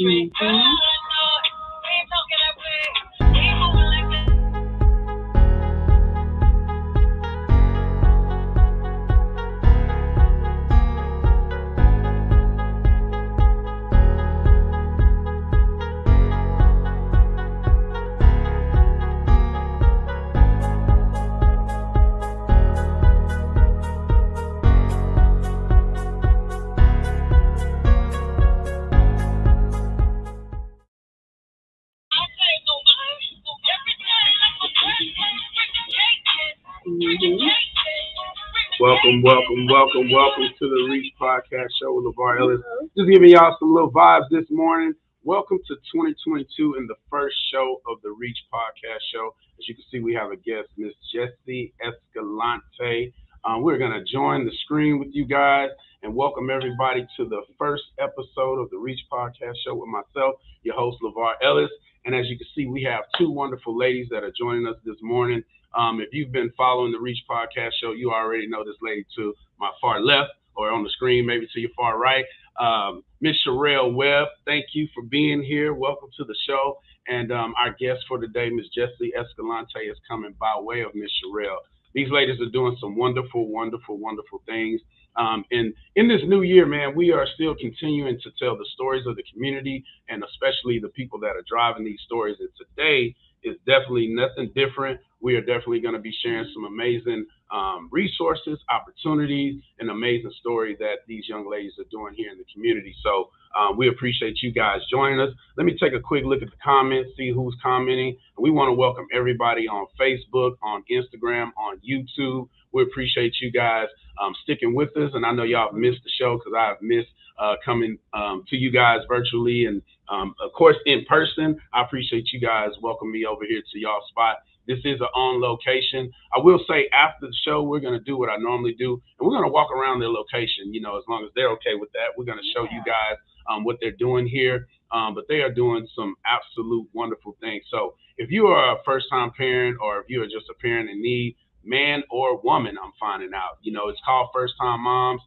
Mhm. Mhm. Welcome to the Reach Podcast Show with LeVar Ellis. Just giving y'all some little vibes this morning. Welcome to 2022 and the first show of the Reach Podcast Show. As you can see, we have a guest, Miss Jessie Escalante. We're going to join the screen with you guys and welcome everybody to the first episode of the Reach Podcast Show with myself, your host, LeVar Ellis. And as you can see, we have two wonderful ladies that are joining us this morning. If you've been following the Reach Podcast Show, you already know this lady to my far left or on the screen, maybe to your far right. Miss Sherelle Webb, thank you for being here. Welcome to the show. And our guest for today, Miss Jessie Escalante, is coming by way of Miss Sherelle. These ladies are doing some wonderful things. And in this new year, man, we are still continuing to tell the stories of the community and especially the people that are driving these stories. And today is definitely nothing different. We are definitely going to be sharing some amazing resources, opportunities, and amazing story that these young ladies are doing here in the community. So we appreciate you guys joining us. Let me take a quick look at the comments, see who's commenting. We want to welcome everybody on Facebook, on Instagram, on YouTube. We appreciate you guys sticking with us. And I know y'all have missed the show because I've missed coming to you guys virtually and, of course, in person. I appreciate you guys welcoming me over here to y'all spot. This is an on location. I will say after the show, we're going to do what I normally do, and we're going to walk around their location, as long as they're okay with that. We're going to show you guys what they're doing here, but they are doing some absolute wonderful things. So if you are a first-time parent or if you are just a parent in need, man or woman, I'm finding out, it's called First-Time Moms.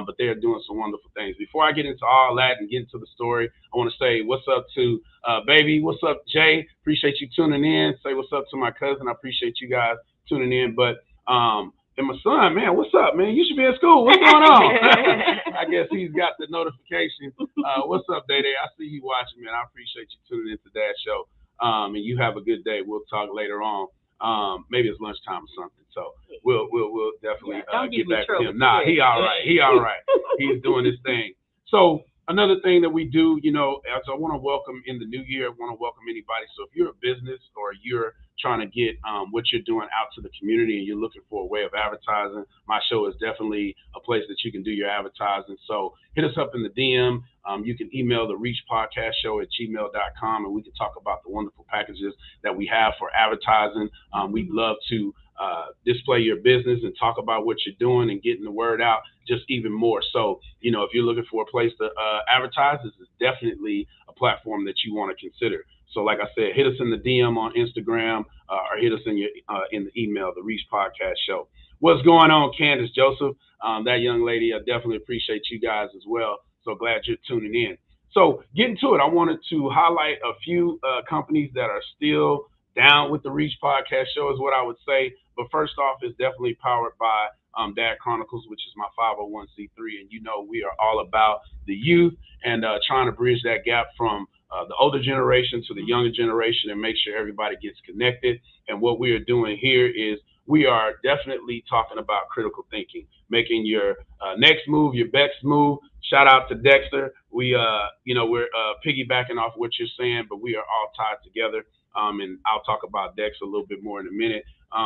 But they're doing some wonderful things. Before I get into all that and get into the story, I want to say what's up to baby. What's up, Jay? Appreciate you tuning in. Say what's up to my cousin. I appreciate you guys tuning in. But and my son, man, what's up, man? You should be at school. What's going on? I guess he's got the notification. What's up, Day Day? I see you watching, man. I appreciate you tuning into that show. And you have a good day. We'll talk later on. Maybe it's lunchtime or something. So we'll definitely get back to him. Nah, he all right. He's doing his thing. So another thing that we do, as I want to welcome in the new year, I want to welcome anybody. So if you're a business or you're trying to get what you're doing out to the community and you're looking for a way of advertising, my show is definitely a place that you can do your advertising. So hit us up in the DM. You can email the Reach Podcast Show at gmail.com and we can talk about the wonderful packages that we have for advertising. We'd love to display your business and talk about what you're doing and getting the word out just even more. So, if you're looking for a place to advertise, this is definitely a platform that you want to consider. So like I said, hit us in the DM on Instagram or hit us in the email, the Reach Podcast Show. What's going on, Candace Joseph? That young lady, I definitely appreciate you guys as well. So glad you're tuning in. So getting to it, I wanted to highlight a few companies that are still down with the Reach Podcast Show is what I would say. But first off, it's definitely powered by Dad Chronicles, which is my 501c3. And we are all about the youth and trying to bridge that gap from the older generation to the younger generation and make sure everybody gets connected. And what we are doing here is we are definitely talking about critical thinking, making your next move, your best move. Shout out to Dexter. We're piggybacking off what you're saying, but we are all tied together. And I'll talk about Dex a little bit more in a minute.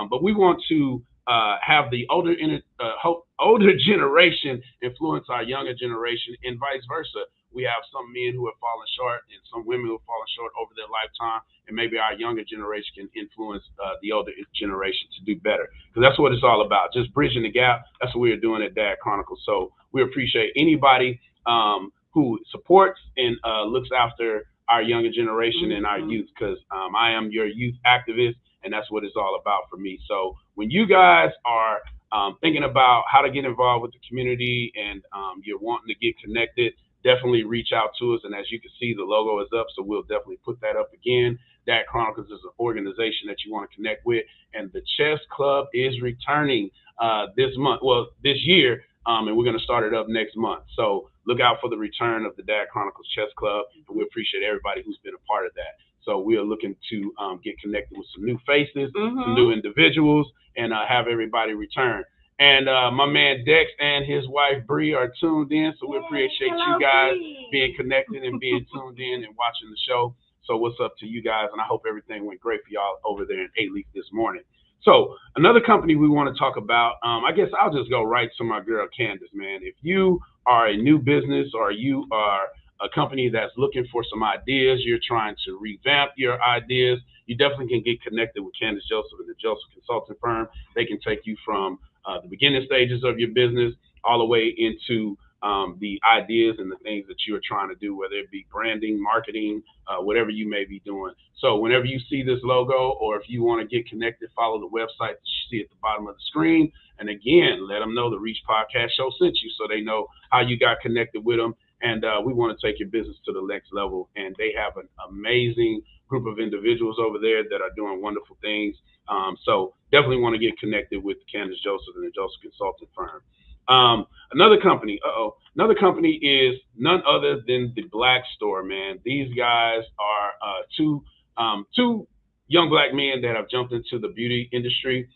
But we want to have the older generation influence our younger generation and vice versa. We have some men who have fallen short and some women who have fallen short over their lifetime, and maybe our younger generation can influence the older generation to do better. Because that's what it's all about, just bridging the gap. That's what we're doing at Dad Chronicles. So we appreciate anybody who supports and looks after our younger generation and our youth, because I am your youth activist, and that's what it's all about for me. So when you guys are thinking about how to get involved with the community and you're wanting to get connected, definitely reach out to us. And as you can see, the logo is up, so we'll definitely put that up again. Dad Chronicles is an organization that you want to connect with, and the Chess Club is returning this year, and we're going to start it up next month. So look out for the return of the Dad Chronicles Chess Club, and we appreciate everybody who's been a part of that. So we are looking to get connected with some new faces, some new individuals, and have everybody return. And my man Dex and his wife Bree are tuned in, so we appreciate you guys being connected and being tuned in and watching the show. So what's up to you guys? And I hope everything went great for y'all over there in A-Leaf this morning. So another company we want to talk about, I guess I'll just go right to my girl Candace, man. If you are a new business or you are a company that's looking for some ideas, you're trying to revamp your ideas, you definitely can get connected with Candace Joseph and the Joseph Consulting Firm. They can take you from the beginning stages of your business all the way into the ideas and the things that you are trying to do, whether it be branding, marketing, whatever you may be doing. So whenever you see this logo, or if you want to get connected, follow the website that you see at the bottom of the screen. And again, let them know the Reach Podcast Show sent you, so they know how you got connected with them. And we want to take your business to the next level. And they have an amazing group of individuals over there that are doing wonderful things. So definitely want to get connected with Candace Joseph and the Joseph Consulting Firm. Another company is none other than the Black Store, man. These guys are two young Black men that have jumped into the beauty industry,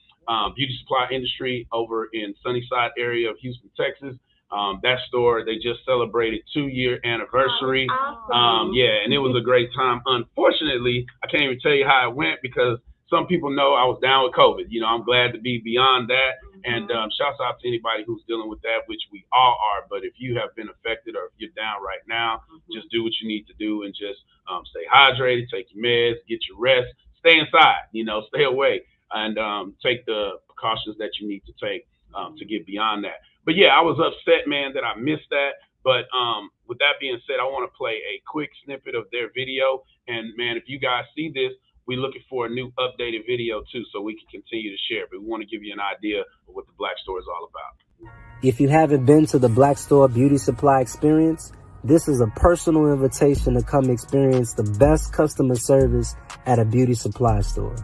beauty supply industry over in Sunnyside area of Houston, Texas. That store, they just celebrated 2-year anniversary. Awesome. And it was a great time. Unfortunately, I can't even tell you how it went, because some people know I was down with COVID. You know, I'm glad to be beyond that. And shouts out to anybody who's dealing with that, which we all are. But if you have been affected, or if you're down right now, just do what you need to do, and just stay hydrated, take your meds, get your rest, stay inside, stay away, and take the precautions that you need to take to get beyond that. But yeah, I was upset, man, that I missed that. But with that being said, I want to play a quick snippet of their video. And man, if you guys see this, we're looking for a new updated video too, so we can continue to share. But we want to give you an idea of what the Black Store is all about. If you haven't been to the Black Store Beauty Supply Experience, this is a personal invitation to come experience the best customer service at a beauty supply store.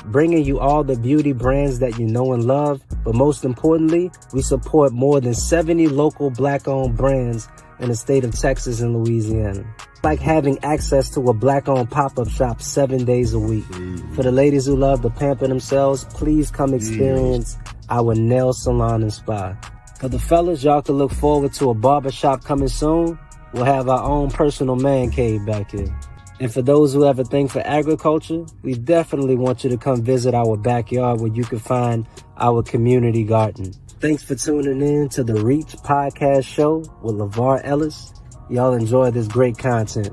Bringing you all the beauty brands that you know and love, but most importantly, we support more than 70 local Black-owned brands in the state of Texas and Louisiana. Like having access to a Black-owned pop-up shop 7 days a week. For the ladies who love to pamper themselves, please come experience our nail salon and spa. For the fellas, y'all can look forward to a barbershop coming soon. We'll have our own personal man cave back here. And for those who have a thing for agriculture, we definitely want you to come visit our backyard where you can find our community garden. Thanks for tuning in to the Reach Podcast Show with LeVar Ellis. Y'all enjoy this great content.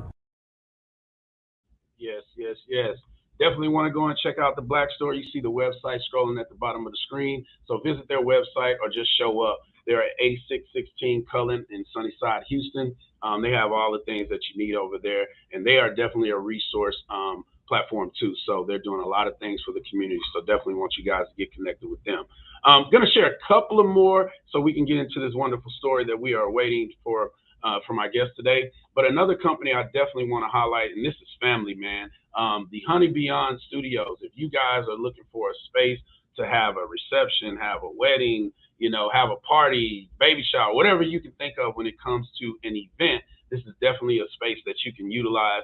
Yes. Definitely want to go and check out the Black Store. You see the website scrolling at the bottom of the screen. So visit their website or just show up. They're at 8616 Cullen in Sunnyside, Houston. They have all the things that you need over there, and they are definitely a resource platform too. So they're doing a lot of things for the community. So definitely want you guys to get connected with them. I'm going to share a couple of more so we can get into this wonderful story that we are waiting for my guest today. But another company I definitely want to highlight, and this is family, man, the Honey Beyond Studios. If you guys are looking for a space to have a reception, have a wedding, have a party, baby shower, whatever you can think of when it comes to an event, this is definitely a space that you can utilize.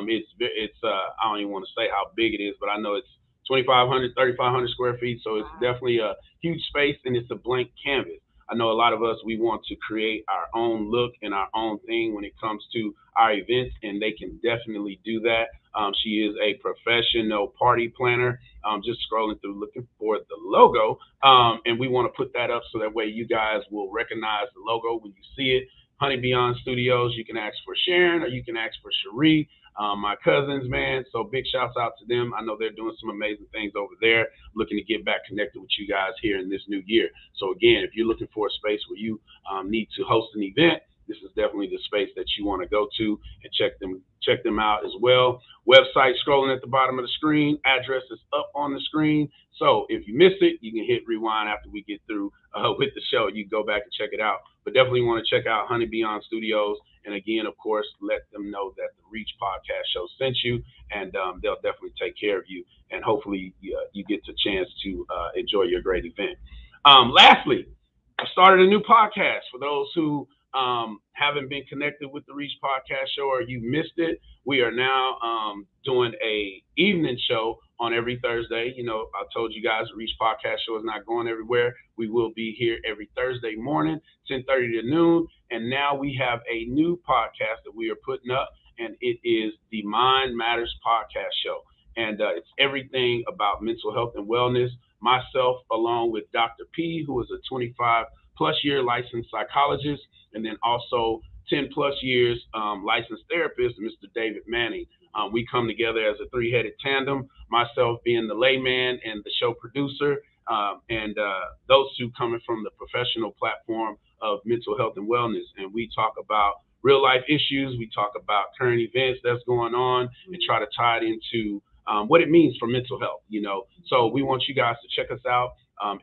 It's I don't even want to say how big it is, but I know it's 2,500, 3,500 square feet. So it's definitely a huge space, and it's a blank canvas. I know a lot of us, we want to create our own look and our own thing when it comes to our events, and they can definitely do that. She is a professional party planner. Just scrolling through looking for the logo, and we want to put that up so that way you guys will recognize the logo when you see it. Honey Beyond Studios, you can ask for Sharon or you can ask for Cherie, my cousins, man. So big shouts out to them. I know they're doing some amazing things over there, looking to get back connected with you guys here in this new year. So again, if you're looking for a space where you need to host an event, this is definitely the space that you want to go to and check them out as well. Website scrolling at the bottom of the screen. Address is up on the screen. So if you miss it, you can hit rewind after we get through with the show. You can go back and check it out. But definitely want to check out Honey Beyond Studios And again, of course, let them know that the Reach Podcast Show sent you, and they'll definitely take care of you. And hopefully, you get the chance to enjoy your great event. Lastly, I started a new podcast for those who haven't been connected with the Reach Podcast Show or you missed it. We are now doing a evening show on every Thursday. You know, I told you guys the Reach Podcast Show is not going everywhere. We will be here every Thursday morning, 10:30 to noon. And now we have a new podcast that we are putting up, and it is the Mind Matters Podcast Show. And it's everything about mental health and wellness. Myself, along with Dr. P, who is a 25-plus year licensed psychologist, and then also 10-plus years licensed therapist, Mr. David Manning. We come together as a three-headed tandem, myself being the layman and the show producer, and those two coming from the professional platform of mental health and wellness. And we talk about real-life issues. We talk about current events that's going on and try to tie it into what it means for mental health, you know. So we want you guys to check us out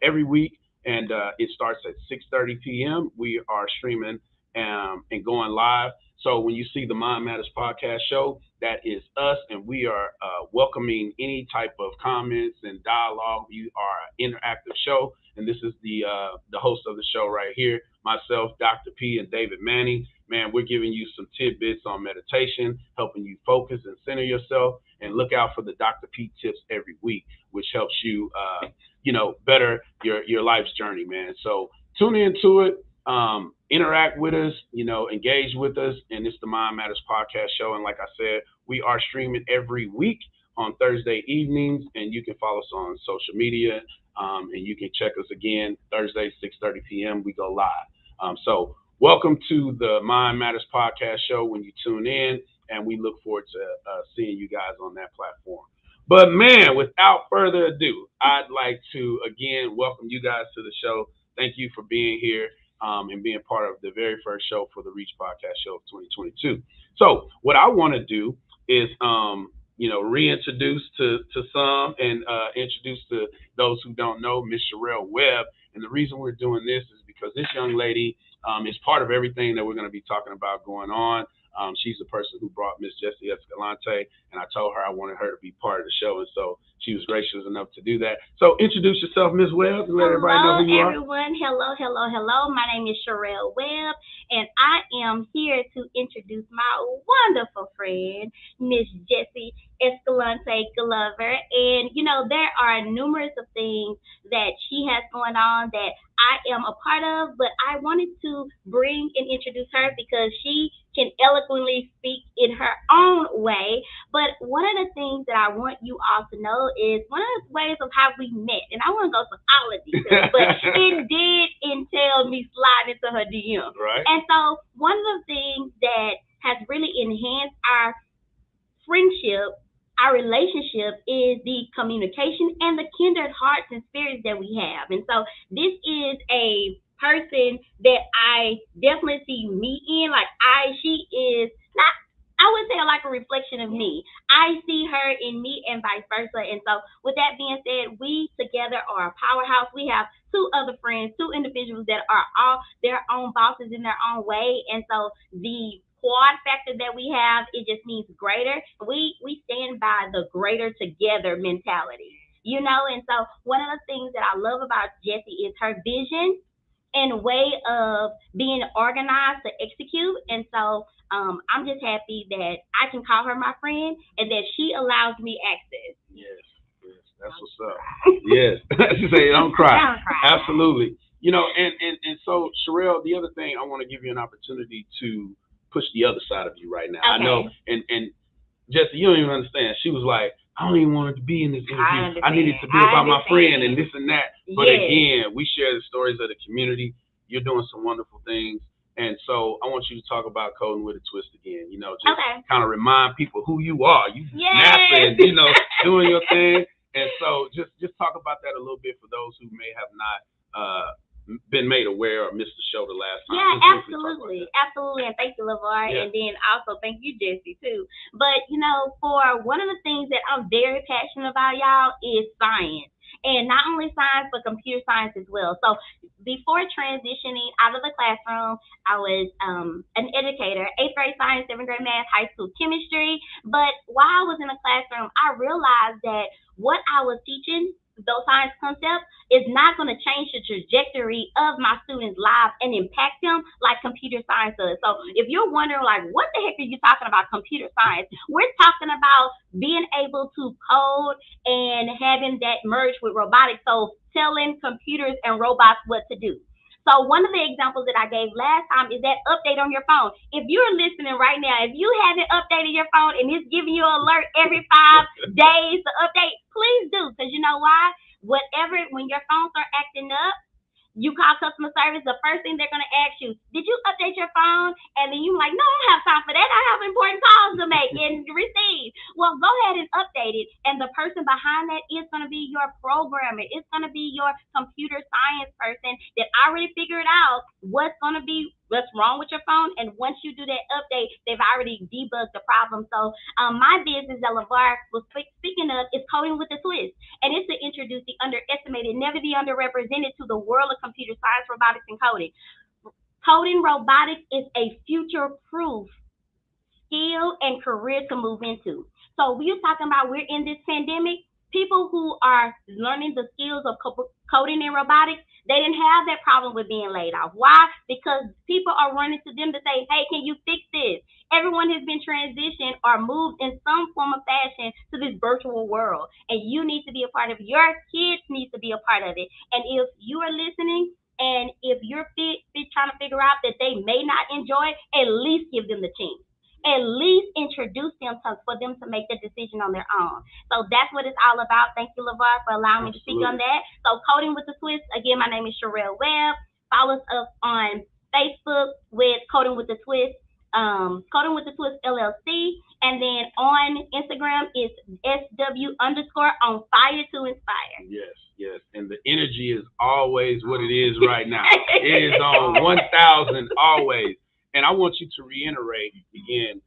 every week, and it starts at 6:30 p.m. We are streaming and going live. So when you see the Mind Matters Podcast Show, that is us, and we are welcoming any type of comments and dialogue. We are an interactive show, and this is the host of the show right here, myself, Dr. P, and David Manning. Man, we're giving you some tidbits on meditation, helping you focus and center yourself, and look out for the Dr. P tips every week, which helps you, better your life's journey, man. So tune into it, interact with us, engage with us, and it's the Mind Matters Podcast Show. And like I said, we are streaming every week on Thursday evenings, and you can follow us on social media, and you can check us again Thursday, 6:30 p.m. We go live. So welcome to the Mind Matters Podcast Show when you tune in, and we look forward to seeing you guys on that platform. But man, without further ado, I'd like to again welcome you guys to the show. Thank you for being here and being part of the very first show for the Reach Podcast Show of 2022. So what I want to do is, reintroduce to some and introduce to those who don't know Miss Sherelle Webb. And the reason we're doing this is because this young lady is part of everything that we're going to be talking about going on. She's the person who brought Miss Jessie Escalante, and I told her I wanted her to be part of the show, and so she was gracious enough to do that. So introduce yourself, Ms. Webb, and let everybody know who you are. Hello, everyone. Hello. My name is Sherelle Webb, and I am here to introduce my wonderful friend, Miss Jessie Escalante Glover. And, there are numerous of things that she has going on that I am a part of, but I wanted to bring and introduce her because she can eloquently speak in her own way. But one of the things that I want you all to know is one of the ways of how we met, and I want to go to all of details, but it did entail me sliding into her DM. Right. And so one of the things that has really enhanced our friendship, our relationship, is the communication and the kindred hearts and spirits that we have. And so this is a person that I definitely see me in. She is not, I would say, like a reflection of me. I see her in me and vice versa. And so with that being said, we together are a powerhouse. We have two other friends, two individuals that are all their own bosses in their own way. And so the squad factor that we have, it just means greater. We stand by the greater together mentality, and so one of the things that I love about Jessie is her vision and way of being organized to execute. And so I'm just happy that I can call her my friend and that she allows me access. Yes, that's what's up. Yes, say don't cry. Don't cry. Absolutely. And so Sherelle, the other thing, I want to give you an opportunity to push the other side of you right now. Okay. I know, and Jessie, you don't even understand. She was like, I don't even want it to be in this interview. I need it to be about my friend and this and that. But again, we share the stories of the community. You're doing some wonderful things. And so I want you to talk about Coding with a Twist again. Kind of remind people who you are. You snapping, doing your thing. And so just talk about that a little bit for those who may have not been made aware or missed the show the last time. Yeah, absolutely. And thank you, LeVar. Yeah. And then also thank you, Jessie, too. But, for one of the things that I'm very passionate about, y'all, is science. And not only science, but computer science as well. So before transitioning out of the classroom, I was an educator, 8th grade science, 7th grade math, high school chemistry. But while I was in the classroom, I realized that what I was teaching, those science concepts, is not going to change the trajectory of my students' lives and impact them like computer science does. So if you're wondering, like, what the heck are you talking about computer science? We're talking about being able to code and having that merge with robotics. So telling computers and robots what to do. So one of the examples that I gave last time is that update on your phone. If you're listening right now, if you haven't updated your phone and it's giving you an alert every 5 days to update, please do. Because you know why? When your phone starts acting up, you call customer service, the first thing they're going to ask you, did you update your phone? And then you're like, no, I don't have time for that. I have important calls to make and receive. Well, go ahead and update it. And the person behind that is going to be your programmer. It's going to be your computer science person that already figured out what's wrong with your phone. And once you do that update, they've already debugged the problem. So my business that LeVar was speaking of is Coding with a Twist. And it's to introduce the underestimated, never the underrepresented to the world of computer science, robotics, and coding. Coding robotics is a future-proof skill and career to move into. So we're talking about we're in this pandemic. People who are learning the skills of coding and robotics, they didn't have that problem with being laid off. Why? Because people are running to them to say, hey, can you fix this? Everyone has been transitioned or moved in some form of fashion to this virtual world. And you need to be a part of it. Your kids need to be a part of it. And if you are listening and if you're trying to figure out that they may not enjoy it, at least give them the chance. At least introduce them for them to make the decision on their own. So that's what it's all about. Thank you, LeVar, for allowing me to speak on that. So Coding with a Twist, again, my name is Sherelle Webb. Follow us on Facebook with Coding with a Twist, Coding with a Twist LLC. And then on Instagram is SW_on fire to inspire. Yes. And the energy is always what it is right now. It is on 1,000 always. And I want you to reiterate again,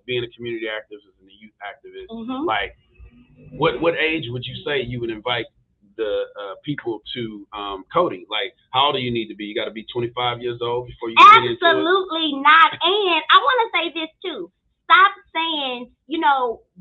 being a community activist and a youth activist, like what age would you say you would invite the people to coding? Like, how old do you need to be? You got to be 25 years old before you get into it? Absolutely not. And I want to say this too. Stop saying,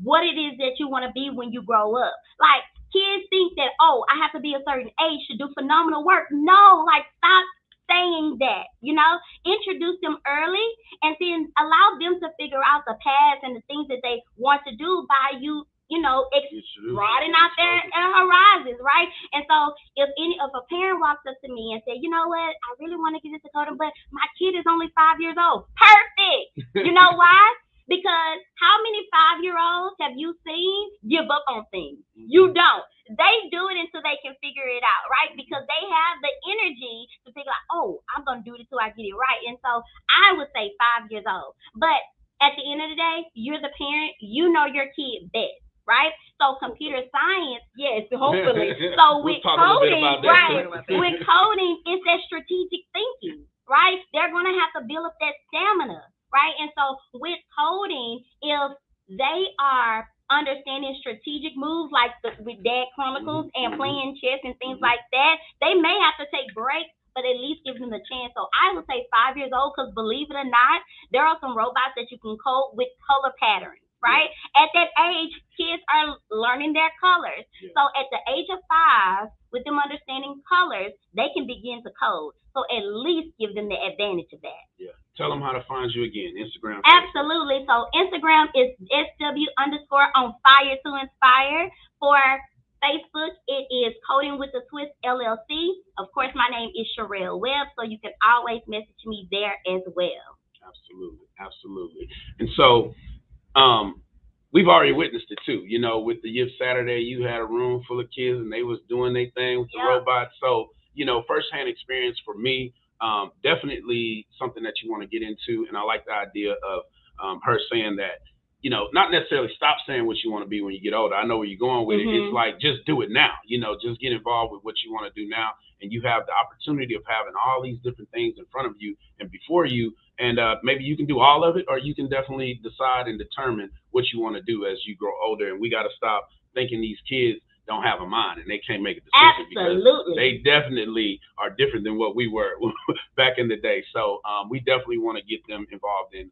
what it is that you want to be when you grow up. Like, kids think that, I have to be a certain age to do phenomenal work. No, stop saying that, introduce them early and then allow them to figure out the paths and the things that they want to do by you, broaden out their horizons, right? And so if a parent walks up to me and say, you know what, I really want to get into coding, but my kid is only 5 years old. Perfect. You know why? Because how many 5-year-olds have you seen give up on things? You don't. They do it until they can figure it out, right? Because they have the energy to figure out, I'm going to do it until I get it right. And so I would say 5 years old. But at the end of the day, you're the parent. You know your kid best, right? So computer science, yes, hopefully. So with coding, with coding, it's that strategic thinking, right? They're going to have to build up that stamina, right? And so with coding, if they are understanding strategic moves like with Dad Chronicles and playing chess and things like that, they may have to take breaks, but at least give them the chance. So I would say 5 years old, because believe it or not, there are some robots that you can code with color patterns, right? At that age, kids are learning their colors. So at the age of 5, with them understanding colors, they can begin to code. So at least give them the advantage of that. Yeah. Tell them how to find you again, Instagram. Absolutely. So Instagram is SW_on fire to inspire. For Facebook, it is Coding with a Twist LLC. Of course, my name is Sherelle Webb, so you can always message me there as well. Absolutely. And so we've already witnessed it too. With the Youth Saturday, you had a room full of kids and they was doing their thing with the robots. So, firsthand experience for me. Definitely something that you want to get into, and I like the idea of her saying that not necessarily stop saying what you want to be when you get older. I know where you're going with it. It's like, just do it now. Just get involved with what you want to do now. And you have the opportunity of having all these different things in front of you and before you. And maybe you can do all of it, or you can definitely decide and determine what you want to do as you grow older. And we got to stop thinking these kids don't have a mind and they can't make a decision. Absolutely. Because they definitely are different than what we were back in the day. So we definitely want to get them involved in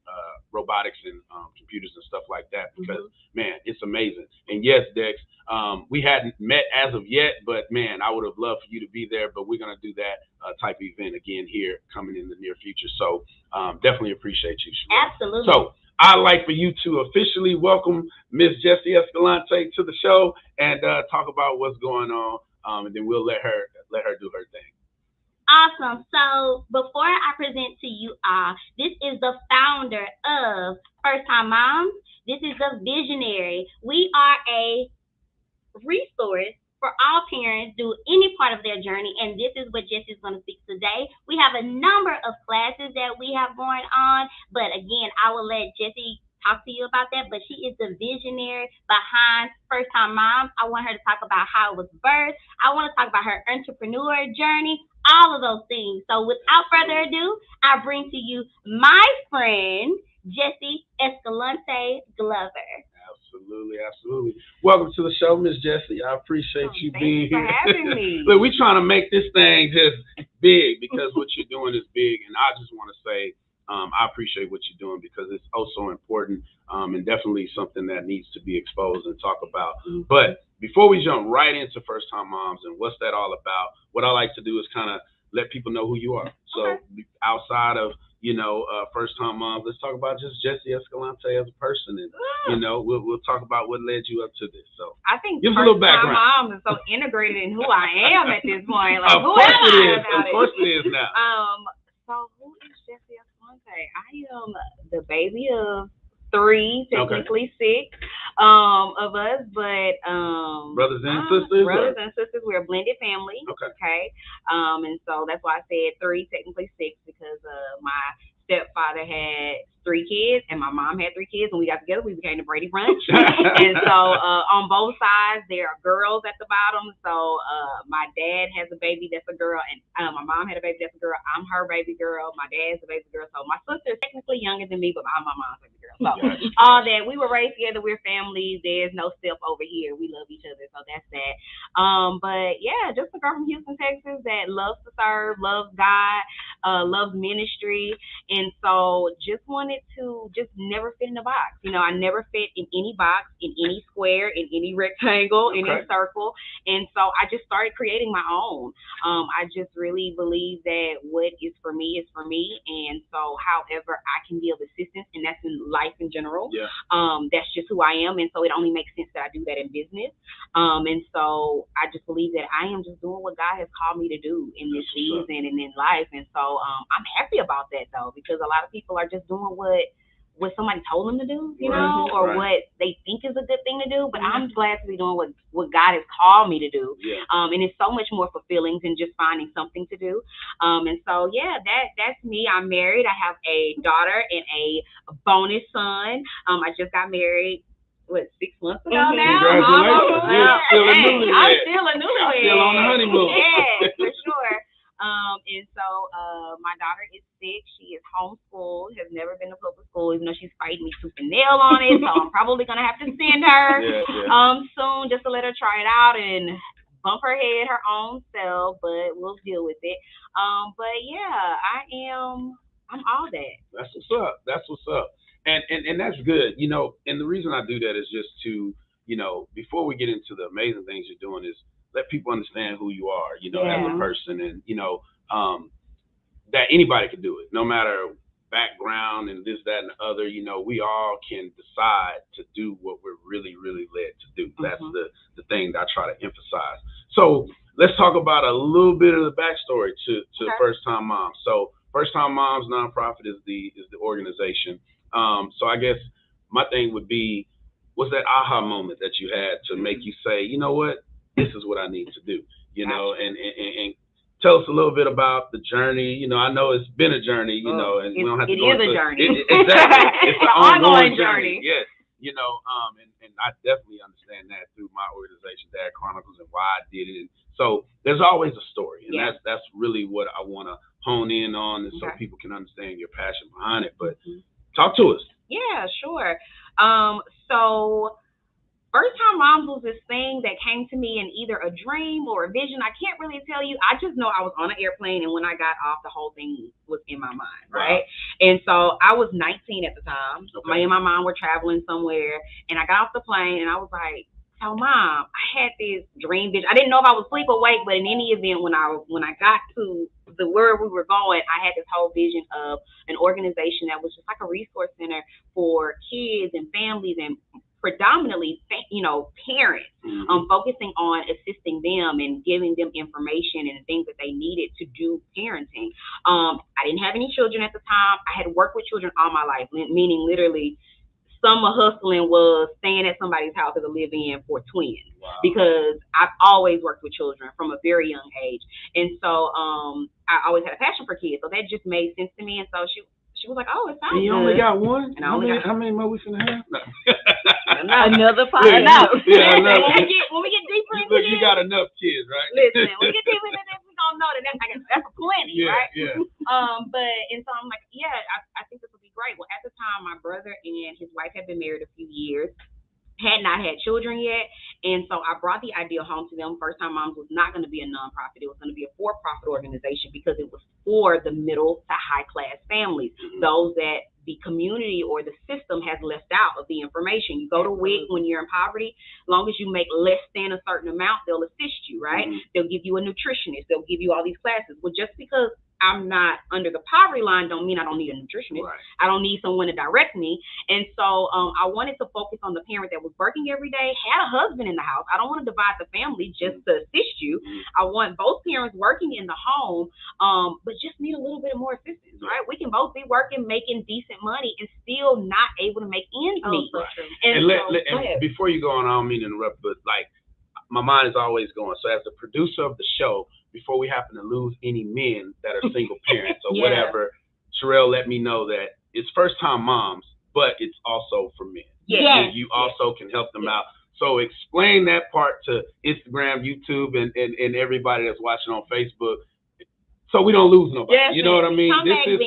robotics and computers and stuff like that, because man, it's amazing. And yes, Dex, we hadn't met as of yet, but man, I would have loved for you to be there. But we're going to do that type of event again here coming in the near future. So definitely appreciate you, Sherelle. Absolutely. So I'd like for you to officially welcome Miss Jessie Escalante to the show and talk about what's going on, and then we'll let her do her thing. Awesome. So before I present to you all, this is the founder of First Time Moms. This is the visionary. We are a resource for all parents through any part of their journey, and this is what Jessie is going to speak today. We have a number of classes that we have going on, but again, I will let Jessie talk to you about that, but she is the visionary behind First Time Moms. I want her to talk about how it was birthed. I want to talk about her entrepreneur journey, all of those things. So without further ado, I bring to you my friend, Jessie Escalante Glover. Absolutely. Welcome to the show, Miss Jessie. I appreciate you being here. Thanks for having me. Look, we're trying to make this thing just big, because what you're doing is big. And I just want to say I appreciate what you're doing, because it's also important and definitely something that needs to be exposed and talked about. But before we jump right into First Time Moms and what's that all about, what I like to do is kind of let people know who you are. So outside of First Time Moms, let's talk about just Jessie Escalante as a person, and we'll talk about what led you up to this. So I think give us a little background. First Time Moms is so integrated in who I am at this point. Like, of course it is now. So who is Jessie Escalante? I am the baby of 3, technically 6 of us, but brothers and sisters. Brothers and sisters, we're a blended family. Okay. And so that's why I said 3, technically 6, because my stepfather had 3 kids and my mom had 3 kids, and we got together, we became the Brady Bunch. And so on both sides there are girls at the bottom. So my dad has a baby that's a girl, and my mom had a baby that's a girl. I'm her baby girl. My dad's a baby girl. So my sister is technically younger than me, but I'm my mom's baby girl. So all that, we were raised together, we're family. There's no step over here. We love each other. So that's that. But yeah, just a girl from Houston, Texas that loves to serve, loves God, loves ministry. And so just wanted to just never fit in a box. I never fit in any box, in any square, in any rectangle, in any circle. And so I just started creating my own. I just really believe that what is for me is for me. And so however I can be of assistance, and that's in life in general, that's just who I am. And so it only makes sense that I do that in business. And so I just believe that I am just doing what God has called me to do in this season and in life. And so I'm happy about that, though, because a lot of people are just doing what somebody told them to do, or what they think is a good thing to do. But I'm glad to be doing what God has called me to do. And it's so much more fulfilling than just finding something to do. And so, that's me. I'm married. I have a daughter and a bonus son. I just got married 6 months ago now? Congratulations. I'm still a newlywed. Still on the honeymoon. Yeah, for sure. And so my daughter is 6. She is homeschooled, has never been to public school, even though she's fighting me tooth and nail on it. So I'm probably going to have to send her soon, just to let her try it out and bump her head her own self, but we'll deal with it. But yeah, I'm all that. That's what's up. And that's good, and the reason I do that is just to, before we get into the amazing things you're doing, is let people understand who you are, as a person, and, that anybody can do it, no matter background and this, that, and the other. We all can decide to do what we're really, really led to do. That's the thing that I try to emphasize. So let's talk about a little bit of the backstory to First Time Moms. So First Time Moms nonprofit is the organization. So I guess my thing would be, what's that aha moment that you had to make you say, you know what, this is what I need to do, and tell us a little bit about the journey. I know it's been a journey, and we don't have to go into it. It is a journey. Exactly. It's an ongoing journey. Yes. you know, and I definitely understand that through my organization, Dad Chronicles, and why I did it. And so there's always a story, and that's really what I want to hone in on, and so people can understand your passion behind it. But talk to us. Yeah, sure. So first time moms was this thing that came to me in either a dream or a vision. I can't really tell you. I just know I was on an airplane, and when I got off, the whole thing was in my mind, right? And so I was 19 at the time. Me and my mom were traveling somewhere, and I got off the plane, and I was like, so Mom, I had this dream vision. I didn't know if I was asleep or awake, but in any event, when I got to the where we were going, I had this whole vision of an organization that was just like a resource center for kids and families, and predominantly, you know, parents, focusing on assisting them and giving them information and things that they needed to do parenting. I didn't have any children at the time. I had worked with children all my life, meaning literally summer hustling was staying at somebody's house as a live-in for twins, because I've always worked with children from a very young age. And so I always had a passion for kids. So that just made sense to me. And so she was like, oh, it sounds good. You only got one? And how many more we finna have? No. Another five. When we get deeper into this. You got enough kids, right? Listen, when we get deeper into this, we're going to know that that's plenty, right? Yeah. And so I'm like, I think this will be great. Well, at the time, my brother and his wife had been married a few years, had not had children yet. And so I brought the idea home to them. First Time Moms was not going to be a nonprofit. It was going to be a for-profit organization, because it was for the middle to high-class families, those that the community or the system has left out of the information. You go to WIC when you're in poverty, as long as you make less than a certain amount, they'll assist you, right? They'll give you a nutritionist. They'll give you all these classes. Well, just because I'm not under the poverty line don't mean I don't need a nutritionist. I don't need someone to direct me. And so I wanted to focus on the parent that was working every day, had a husband in the house. I don't want to divide the family just to assist you. I want both parents working in the home, but just need a little bit more assistance, right? We can both be working, making decent money, and still not able to make ends meet. And before you go on, I don't mean to interrupt, but like, my mind is always going. So as the producer of the show, before we happen to lose any men that are single parents or whatever, Sherelle let me know that it's First Time Moms, but it's also for men. And you also can help them out. So explain that part to Instagram, YouTube, and everybody that's watching on Facebook, so we don't lose nobody. You know what I mean? Come back, men.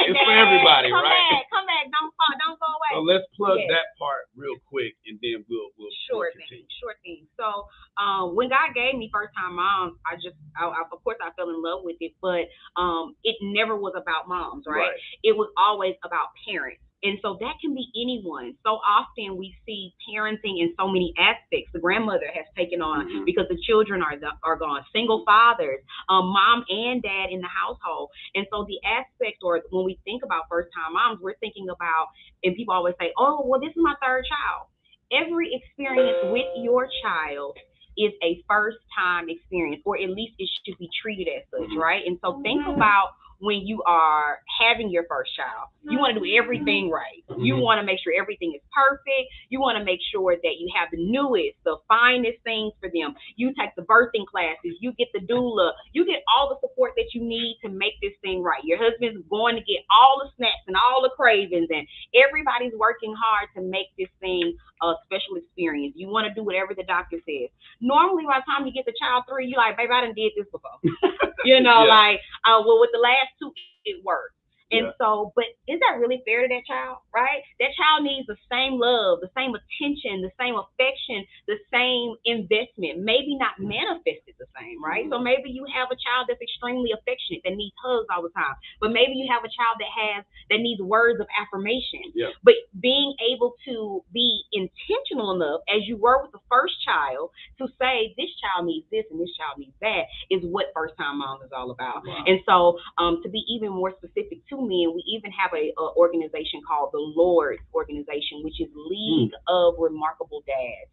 It's for everybody, right? Come back. Don't go away. So let's plug that part real quick, and then we'll Sure thing. So when God gave me First Time Moms, of course I fell in love with it, but it never was about moms, right? It was always about parents. And so that can be anyone. So often we see parenting in so many aspects. The grandmother has taken on because the children are gone. Single fathers, mom and dad in the household. And so the aspect, or when we think about First Time Moms, we're thinking about, and people always say, oh, well, this is my third child. Every experience with your child is a first time experience, or at least it should be treated as such, right? And so think about when you are having your first child, you want to do everything right. You want to make sure everything is perfect. You want to make sure that you have the newest, the finest things for them. You take the birthing classes, you get the doula, you get all the support that you need to make this thing right. Your husband's going to get all the snacks and all the cravings, and everybody's working hard to make this thing a special experience. You want to do whatever the doctor says. Normally, by the time you get to child 3, you're like, baby, I done did this before. Well, with the last 2, it worked. And so, but is that really fair to that child, right? That child needs the same love, the same attention, the same affection, the same investment, maybe not manifested the same, right? So maybe you have a child that's extremely affectionate, that needs hugs all the time, but maybe you have a child that needs words of affirmation. But being able to be intentional enough, as you were with the first child, to say this child needs this and this child needs that, is what First Time Mom is all about. And so to be even more specific to me, and we even have a organization called the Lord's Organization, which is League of Remarkable Dads.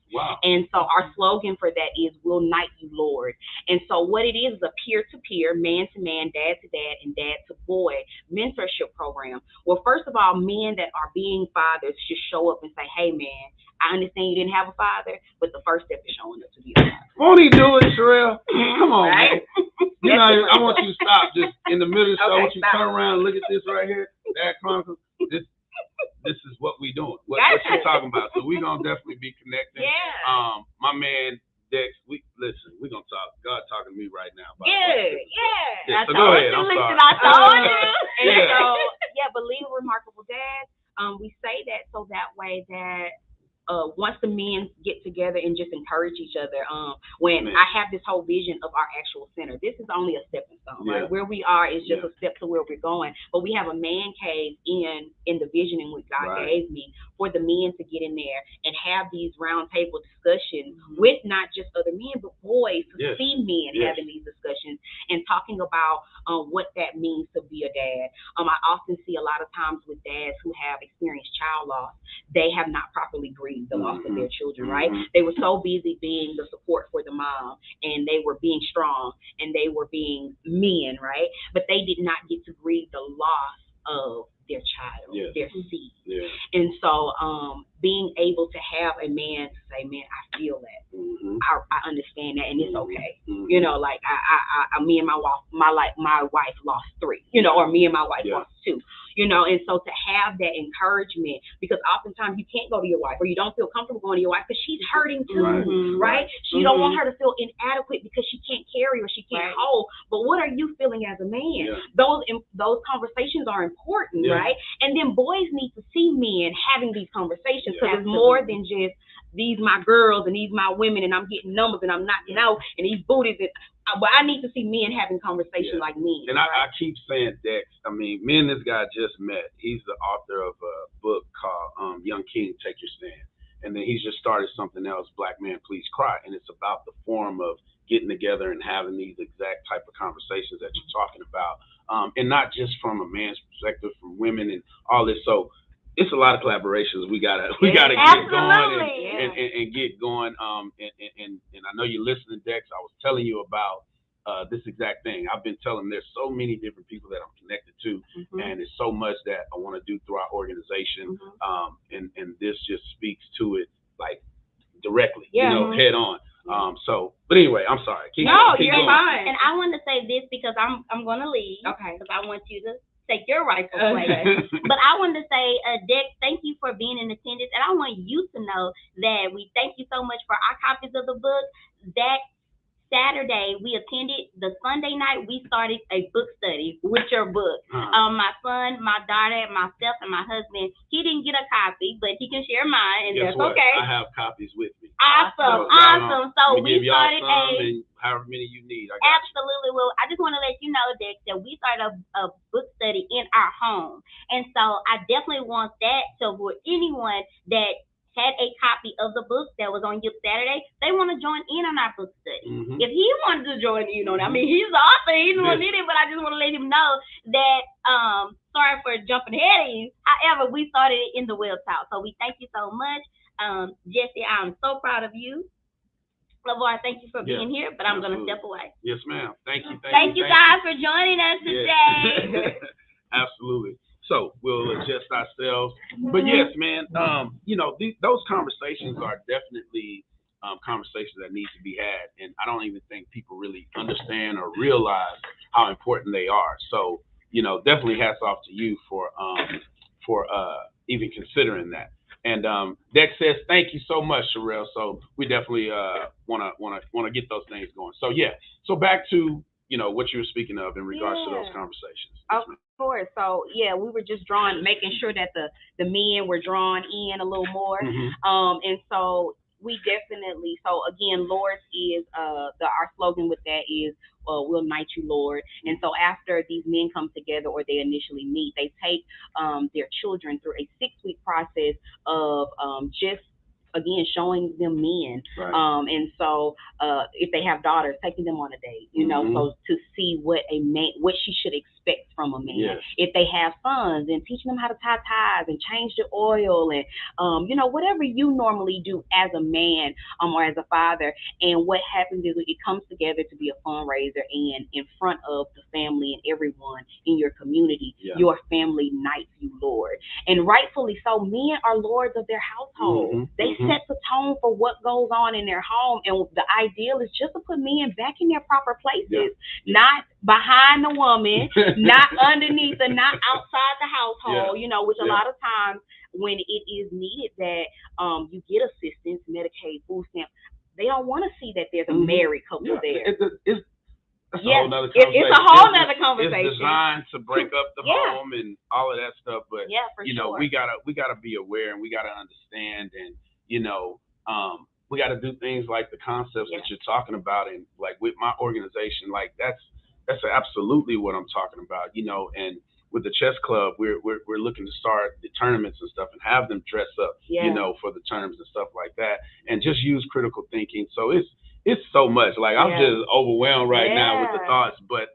And so our slogan for that is, we'll knight you, Lord. And so what it is a peer-to-peer, man-to-man, dad-to-dad, and dad-to-boy mentorship program. Well, first of all, men that are being fathers should show up and say, hey, man, I understand you didn't have a father, but the first step is showing up to be a father. Won't he do it, Sherelle? Come on, man. I want you to stop just in the middle of the show. I want you to turn around and look at this right here. Dad Chronicles. This is what we doing, what you talking about. So we gonna definitely be connecting. Yeah. My man Dex, we gonna talk. God talking to me right now. Yeah. So go ahead. I'm sorry. I told you. And so but lead a remarkable dad. We say that so that way that once the men get together and just encourage each other, when I have this whole vision of our actual center, this is only a stepping stone, right? Where we are is just a step to where we're going. But we have a man cave in the vision in which God gave me for the men to get in there and have these round table discussions with not just other men, but boys, to see men having these discussions and talking about what that means to be a dad. I often see a lot of times with dads who have experienced child loss, they have not properly grieved the loss of their children, right? They were so busy being the support for the mom, and they were being strong, and they were being men, right? But they did not get to grieve the loss of their child, their seed. And so being able to have a man to say, man, I feel that. I understand that, and it's okay. You know, like I me and my wife lost 3, you know, or me and my wife lost 2. You know, and so to have that encouragement, because oftentimes you can't go to your wife, or you don't feel comfortable going to your wife because she's hurting too, right? She don't want her to feel inadequate because she can't carry or she can't hold. But what are you feeling as a man? Those conversations are important, right? And then boys need to see men having these conversations, because it's more than just these my girls and these my women and I'm getting numbers and I'm knocking out and these booties. But I need to see men having conversations like men. And I keep saying Dex. I mean, me and this guy just met. He's the author of a book called Young King, Take Your Stand. And then he's just started something else, Black Man Please Cry. And it's about the form of getting together and having these exact type of conversations that you're talking about. And not just from a man's perspective, from women and all this. So it's a lot of collaborations we gotta get going and get going. And I know you're listening, Dex. I was telling you about this exact thing. I've been telling there's so many different people that I'm connected to, and it's so much that I want to do through our organization. And this just speaks to it like directly, you know, head on. But anyway, I'm sorry. Keep you're going. fine. And I want to say this because I'm going to leave. Okay. Because I want you to take your rightful place. But I want to say, Dex, thank you for being in attendance. And I want you to know that we thank you so much for our copies of the book. That Saturday, we attended the Sunday night. We started a book study with your book. My son, my daughter, myself, and my husband. He didn't get a copy, but he can share mine, and Guess that's what? okay. I have copies with me. Awesome. So we started and however many you need. Absolutely. Well, I just want to let you know, Dex, that we started a book study in our home, and so I definitely want that. So for anyone that had a copy of the book that was on Youth Saturday, they want to join in on our book study. If he wanted to join in on it, I mean, he's the author, he's the one in it, but I just want to let him know that, sorry for jumping ahead of you. However, we started it in the Web Talk. So we thank you so much. Jessie, I'm so proud of you. LaVar, thank you for being here, but I'm going to step away. Yes, ma'am. Thank you. Thank you guys for joining us today. Absolutely. So we'll adjust ourselves. But yes, man, you know, those conversations are definitely conversations that need to be had. And I don't even think people really understand or realize how important they are. So, you know, definitely hats off to you for even considering that. And Dex says, thank you so much, Sherelle. So we definitely wanna get those things going. So yeah. So back to, you know, what you were speaking of in regards to those conversations. Of course. So yeah, we were just making sure that the men were drawn in a little more. And so we definitely, so again, Lord is our slogan with that is we'll knight you, Lord. And so after these men come together or they initially meet, they take their children through a 6-week process of just again showing them men. And so if they have daughters, taking them on a date, you know, so to see what a man, what she should expect from a man. If they have sons, and teaching them how to tie ties and change the oil and you know, whatever you normally do as a man or as a father. And what happens is it comes together to be a fundraiser, and in front of the family and everyone in your community, your family knights you, Lord. And rightfully so, men are lords of their household. They set the tone for what goes on in their home. And the ideal is just to put men back in their proper places, not behind the woman, not underneath and not outside the household, you know, which a lot of times when it is needed that you get assistance, Medicaid, food stamps, they don't want to see that there's a married couple there. That's a whole nother conversation. It's a whole nother conversation. It's designed to break up the home and all of that stuff. But you know, we gotta be aware, and we gotta understand, and you know, we gotta do things like the concepts that you're talking about, and like with my organization, like that's absolutely what I'm talking about. You know, and with the chess club, we're looking to start the tournaments and stuff, and have them dress up, you know, for the tournaments and stuff like that, and just use critical thinking. So it's so much. Like I'm just overwhelmed right now with the thoughts. But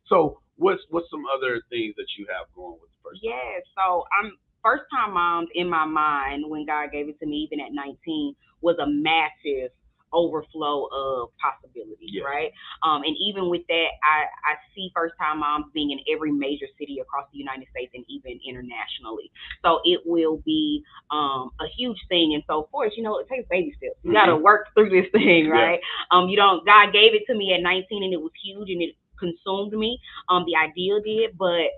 so what's some other things that you have going with the first time? Yeah, so I'm first time moms in my mind when God gave it to me, even at 19, was a massive overflow of possibilities, right? And even with that, I see first time moms being in every major city across the United States and even internationally. So it will be a huge thing. And so of course, you know, it takes baby steps. You got to work through this thing, right? God gave it to me at 19 and it was huge and it consumed me. The idea did, but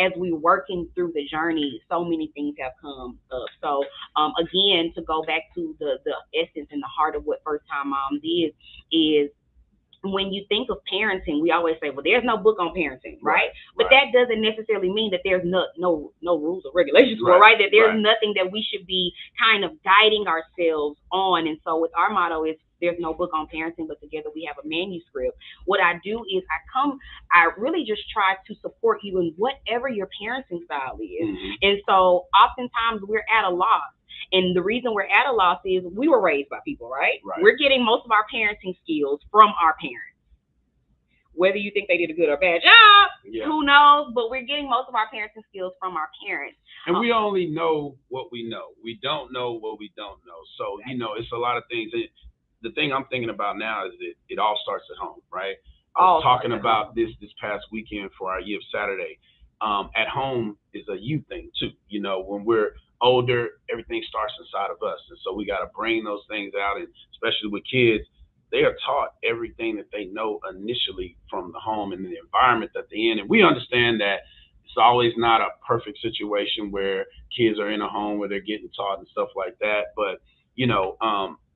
as we're working through the journey, so many things have come up. So again, to go back to the essence and the heart of what first time moms is when you think of parenting, we always say, well, there's no book on parenting, right? But that doesn't necessarily mean that there's no rules or regulations for it, right? That there's nothing that we should be kind of guiding ourselves on. And so with our motto is, there's no book on parenting, but together we have a manuscript. What I do is I really just try to support you in whatever your parenting style is. And so oftentimes we're at a loss. And the reason we're at a loss is we were raised by people, right? We're getting most of our parenting skills from our parents. Whether you think they did a good or bad job, who knows? But we're getting most of our parenting skills from our parents. And we only know what we know. We don't know what we don't know. So, you know, it's a lot of things. The thing I'm thinking about now is that it all starts at home, right? I was talking about this past weekend for our Yiv Saturday. At home is a you thing too. You know, when we're older, everything starts inside of us. And so we got to bring those things out. And especially with kids, they are taught everything that they know initially from the home and the environment that they're in. And we understand that it's always not a perfect situation where kids are in a home where they're getting taught and stuff like that. But, you know,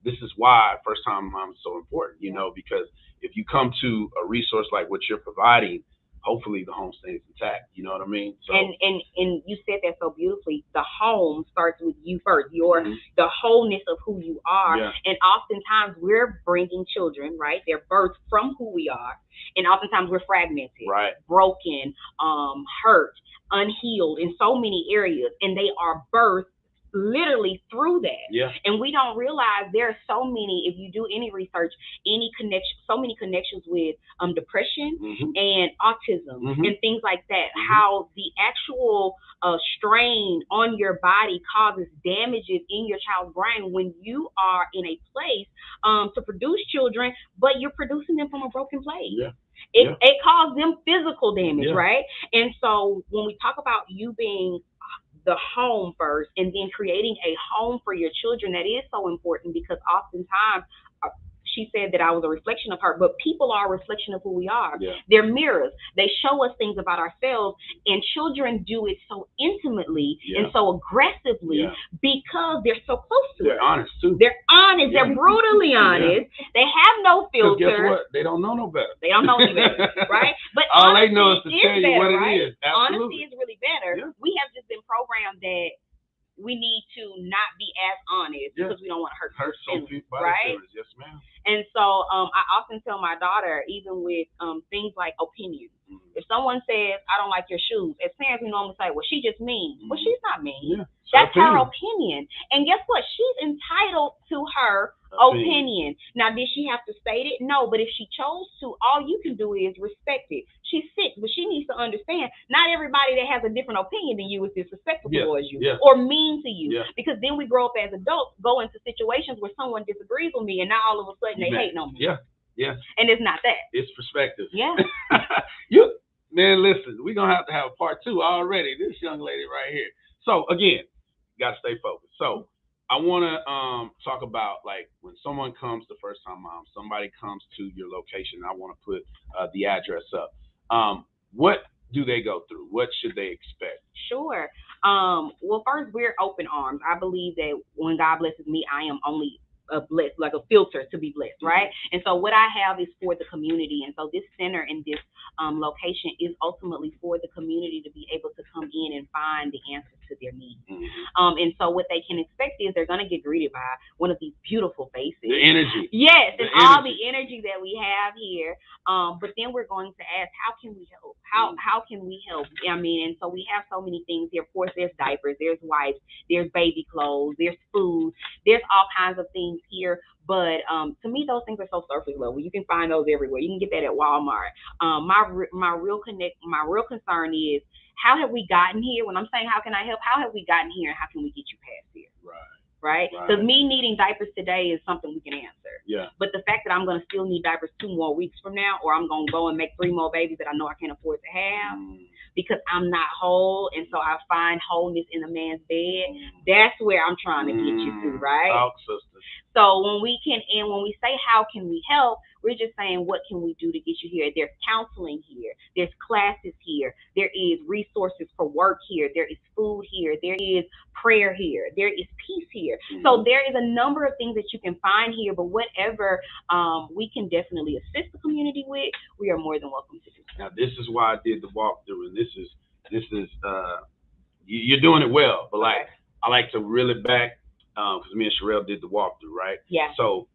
this is why first time mom is so important, you know, because if you come to a resource like what you're providing, hopefully the home stays intact. You know what I mean? So, and you said that so beautifully. The home starts with you first. The wholeness of who you are. And oftentimes we're bringing children, right? They're birthed from who we are. And oftentimes we're fragmented, broken, hurt, unhealed in so many areas. And they are birthed literally through that. And we don't realize there are so many, if you do any research, so many connections with depression and autism and things like that, how the actual strain on your body causes damages in your child's brain when you are in a place to produce children, but you're producing them from a broken place. It causes them physical damage, right? And so when we talk about you being the home first and then creating a home for your children, that is so important, because oftentimes she said that I was a reflection of her, but people are a reflection of who we are. They're mirrors. They show us things about ourselves, and children do it so intimately and so aggressively because they're so close to They're honest too. They're honest. They're brutally honest. They have no filter. Guess what? They don't know no better. They don't know any better, right? But all they know is to tell you what it is. Honesty is really better. We have just been programmed that we need to not be as honest because we don't want to hurt some people, right? Yes, ma'am. And so I often tell my daughter, even with things like opinions, if someone says, I don't like your shoes, as parents we normally say, well, she just mean. Well, she's not mean. That's her opinion. And guess what? She's entitled to her opinion. Now, did she have to state it? No, but if she chose to, all you can do is respect it. She's sick, but she needs to understand not everybody that has a different opinion than you is disrespectful towards you or mean to you. Because then we grow up as adults, go into situations where someone disagrees with me, and now all of a sudden they hate on me. And it's not that. It's perspective. Man, listen, we're going to have a part 2 already. This young lady right here. So, again, got to stay focused. So, I want to talk about, like, when someone comes to First Time Mom, somebody comes to your location, I want to put the address up. What do they go through? What should they expect? Sure. Well, first, we're open arms. I believe that when God blesses me, I am only a blessed, like a filter to be blessed, right? And so what I have is for the community. And so this center and this location is ultimately for the community to be able to come in and find the answers to their needs. And so what they can expect is they're going to get greeted by one of these beautiful faces. The energy. Yes, and all the energy that we have here. But then we're going to ask, how can we help? How can we help? I mean, and so we have so many things here. Of course, there's diapers, there's wipes, there's baby clothes, there's food, there's all kinds of things here. But to me, those things are so surface level. You can find those everywhere. You can get that at Walmart. My real concern is, how have we gotten here? When I'm saying how can I help, how have we gotten here, and how can we get you past here? Right? Because me needing diapers today is something we can answer. Yeah. But the fact that I'm going to still need diapers 2 more weeks from now, or I'm going to go and make 3 more babies that I know I can't afford to have because I'm not whole, and so I find wholeness in a man's bed, that's where I'm trying to get you to, right? Talk, sister. So when we say how can we help, we're just saying what can we do to get you here. There's counseling here. There's classes here. There is resources for work here. There is food here. There is prayer here. There is peace here. So there is a number of things that you can find here, but whatever we can definitely assist the community with, we are more than welcome to do. Now, this is why I did the walkthrough, and this is you're doing it well, but like, I like to reel it back, because me and Sherelle did the walkthrough, right? Yeah. So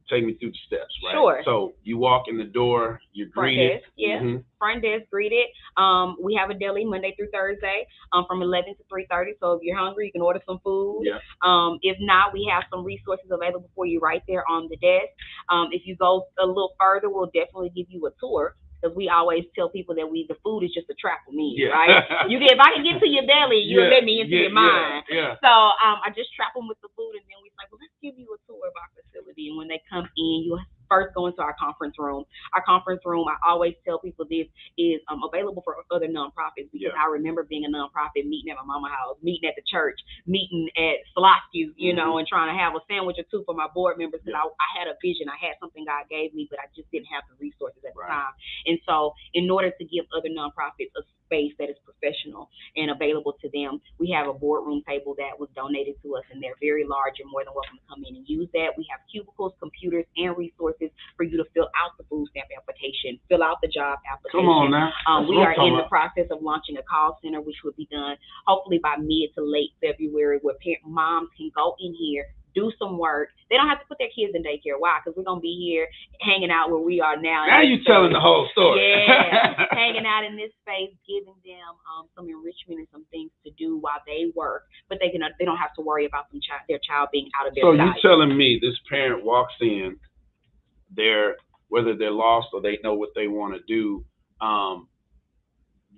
take me through the steps, right? Sure. So you walk in the door, you're greeted. Front desk greeted. We have a deli Monday through Thursday from 11 to 3:30. So if you're hungry, you can order some food. Yeah. If not, we have some resources available for you right there on the desk. If you go a little further, we'll definitely give you a tour. Because we always tell people that the food is just a trap for me, right? If I can get to your belly, you'll let me into your mind. So I just trap them with the food, and then we say, well, let's give you a tour of our facility. And when they come in, you first go into our conference room. Our conference room, I always tell people this is available for other nonprofits, because I remember being a nonprofit, meeting at my mama's house, meeting at the church, meeting at Slosky, and trying to have a sandwich or two for my board members, because I had a vision. I had something God gave me, but I just didn't have the resources at the time. And so in order to give other nonprofits a space that is professional and available to them, we have a boardroom table that was donated to us, and they're very large. You're more than welcome to come in and use that. We have cubicles, computers, and resources for you to fill out the food stamp application, fill out the job application. Come on now. We are in the process of launching a call center, which will be done hopefully by mid to late February, where moms can go in here, do some work. They don't have to put their kids in daycare. Why? Because we're going to be here hanging out where we are now. Now you're telling the whole story. Yeah, hanging out in this space, giving them some enrichment and some things to do while they work. But they don't have to worry about their child being out of their So diet. you're telling me this parent walks in, whether they're lost or they know what they want to do,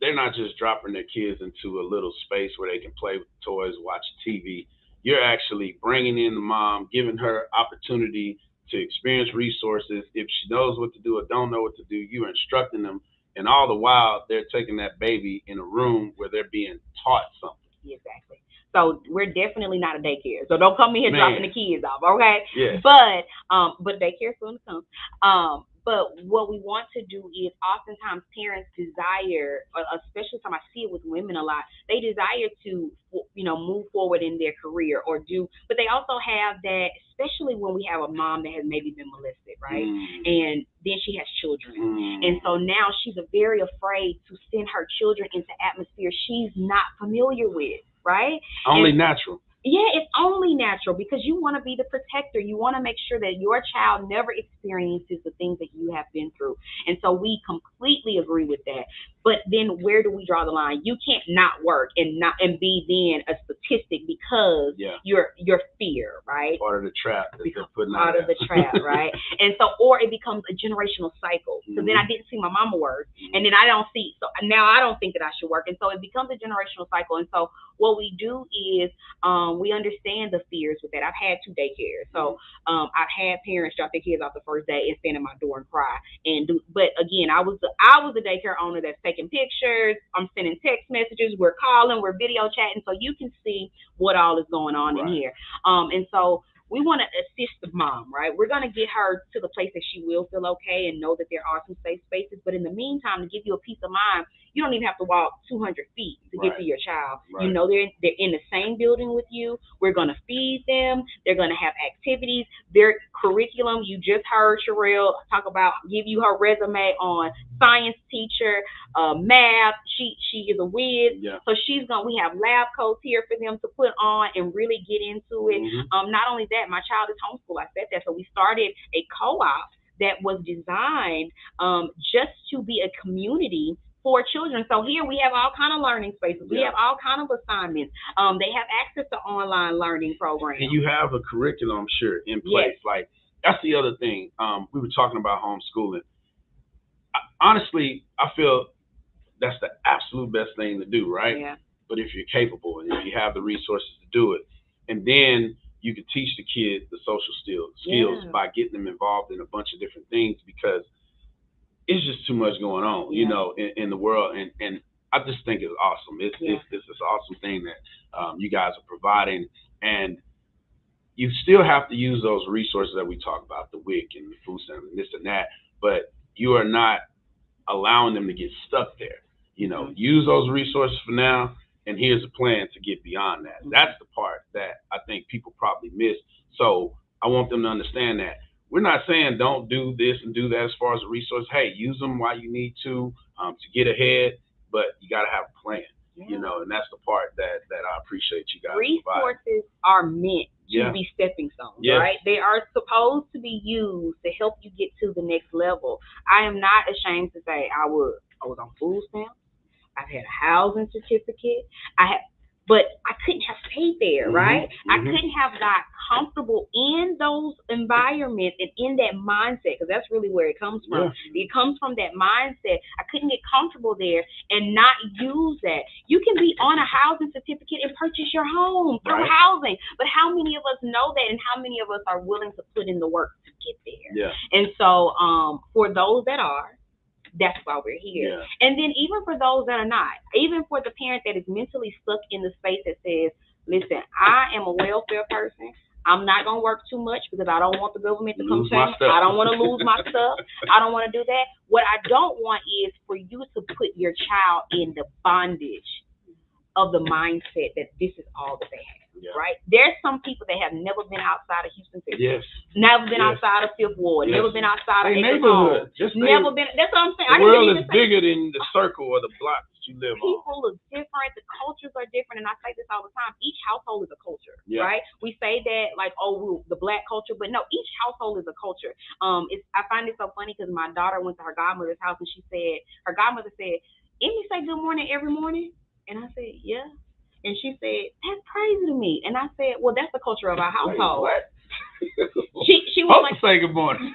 they're not just dropping their kids into a little space where they can play with toys, watch TV. You're actually bringing in the mom, giving her opportunity to experience resources. If she knows what to do or don't know what to do, you're instructing them. And all the while, they're taking that baby in a room where they're being taught something. Exactly. So we're definitely not a daycare. So don't come in here dropping the kids off, okay? Yeah. But daycare soon to come. But what we want to do is, oftentimes parents desire, especially time I see it with women a lot, they desire to, move forward in their career but they also have that, especially when we have a mom that has maybe been molested, right? And then she has children. And so now she's very afraid to send her children into atmosphere she's not familiar with, right? Only natural. Yeah, it's only natural, because you want to be the protector. You want to make sure that your child never experiences the things that you have been through. And so we completely agree with that. But then where do we draw the line? You can't not work and be then a statistic because your fear, right? Part of the trap. Part of the trap, right? And so, or it becomes a generational cycle. So then I didn't see my mama work, and then I don't see, so now I don't think that I should work. And so it becomes a generational cycle. And so what we do is we understand the fears with that. I've had 2 daycares. So I've had parents drop their kids off the first day and stand at my door and cry. But again, I was the daycare owner that's taking pictures. I'm sending text messages. We're calling. We're video chatting. So you can see what all is going on in here. And so we want to assist the mom, right? We're going to get her to the place that she will feel okay and know that there are some safe spaces. But in the meantime, to give you a peace of mind, you don't even have to walk 200 feet to get to your child. Right. You know, they're in the same building with you. We're going to feed them. They're going to have activities. Their curriculum, you just heard Sherelle talk about, give you her resume on science teacher, math. She is a whiz. Yeah. So we have lab coats here for them to put on and really get into it. Mm-hmm. Not only that, my child is homeschooled. I said that. So we started a co-op that was designed just to be a community for children. So here we have all kind of learning spaces. We have all kind of assignments. They have access to online learning programs. And you have a curriculum, I'm sure, in place. Yes. Like, that's the other thing. We were talking about homeschooling. Honestly, I feel that's the absolute best thing to do, right? Yeah. But if you're capable and if you have the resources to do it, and then you can teach the kids the social skills by getting them involved in a bunch of different things, because it's just too much going on, you know, in the world. And I just think it's awesome. It's this awesome thing that you guys are providing. And you still have to use those resources that we talk about, the WIC and the food stamps and this and that, but you are not allowing them to get stuck there. You know, use those resources for now, and here's a plan to get beyond that. That's the part that I think people probably miss. So I want them to understand that we're not saying don't do this and do that as far as a resource. Hey, use them while you need to get ahead, but you got to have a plan, you know, and that's the part that I appreciate you guys Resources are meant to be stepping stones, right? They are supposed to be used to help you get to the next level. I am not ashamed to say I was on food stamps. I've had a housing certificate. But I couldn't have stayed there, right? I couldn't have got comfortable in those environments and in that mindset, because that's really where it comes from. It comes from that mindset. I couldn't get comfortable there and not use that. You can be on a housing certificate and purchase your home through housing, but how many of us know that, and how many of us are willing to put in the work to get there? And so for those that are, that's why we're here. And then even for those that are not, even for the parent that is mentally stuck in the space that says, listen, I am a welfare person. I'm not going to work too much because I don't want the government to come change. I don't want to lose my stuff. I don't want to do that. What I don't want is for you to put your child in the bondage of the mindset that this is all that they have. Right? There's some people that have never been outside of Houston, Texas. Never been outside of Fifth Ward. Never been outside of neighborhood. Never been. That's what I'm saying. The world is bigger than the circle or the block that you live on. People look different. The cultures are different. And I say this all the time. Each household is a culture, right? We say that like, oh, the black culture. But no, each household is a culture. I find it so funny because my daughter went to her godmother's house and her godmother said, Emmy say good morning every morning? And I said, yeah. And she said, that's crazy to me. And I said, well, that's the culture of our household. Wait, what? She was like, say good morning.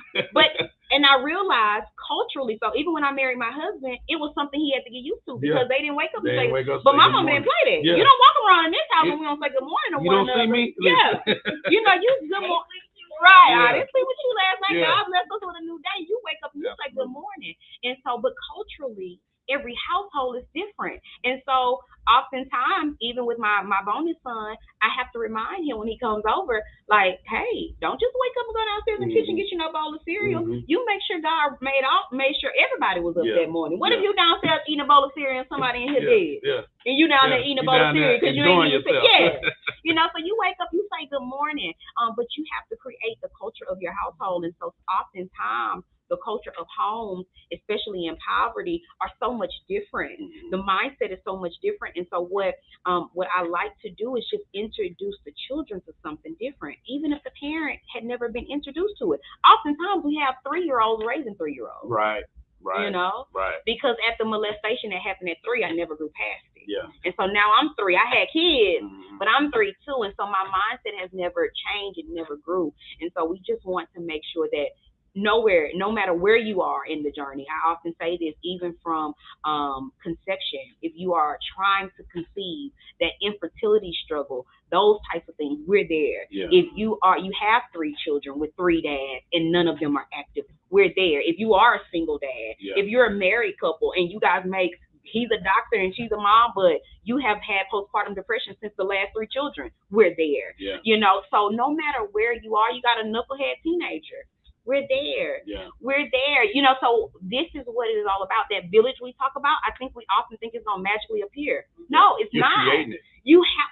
And I realized culturally, so even when I married my husband, it was something he had to get used to because they didn't wake up and say, but my mom didn't play that. You don't walk around in this house and we don't say good morning to one another. You don't see me? You know, you good morning. Right. I didn't sleep with you last night. God bless us with a new day. You wake up and you say good morning. And so, but culturally, every household is different. And so oftentimes, even with my bonus son, I have to remind him when he comes over, like, hey, don't just wake up and go downstairs in the kitchen and get you no bowl of cereal. You make sure God made sure everybody was up that morning. What if you downstairs eating a bowl of cereal and somebody in here dead? And you down there eating a bowl of cereal because you ain't even you know, so you wake up, you say good morning, but you have to create the culture of your household. And so oftentimes, the culture of homes, especially in poverty, are so much different. The mindset is so much different. And so what I like to do is just introduce the children to something different, even if the parent had never been introduced to it. Oftentimes we have 3-year-olds raising 3-year-olds. Right. You know? Right. Because at the molestation that happened at 3, I never grew past it. And so now I'm 3. I had kids, but I'm 3 too. And so my mindset has never changed. It never grew. And so we just want to make sure that no matter where you are in the journey, I often say this, even from conception, if you are trying to conceive, that infertility struggle, those types of things, we're there. If you have 3 children with 3 dads and none of them are active, we're there. If you are a single dad, if you're a married couple and you guys make he's a doctor and she's a mom, but you have had postpartum depression since the last 3 children. We're there. Yeah. You know, so no matter where you are, you got a knucklehead teenager. We're there. Yeah. We're there. You know, so this is what it is all about. That village we talk about, I think we often think it's going to magically appear. No, it's You're not. creating it.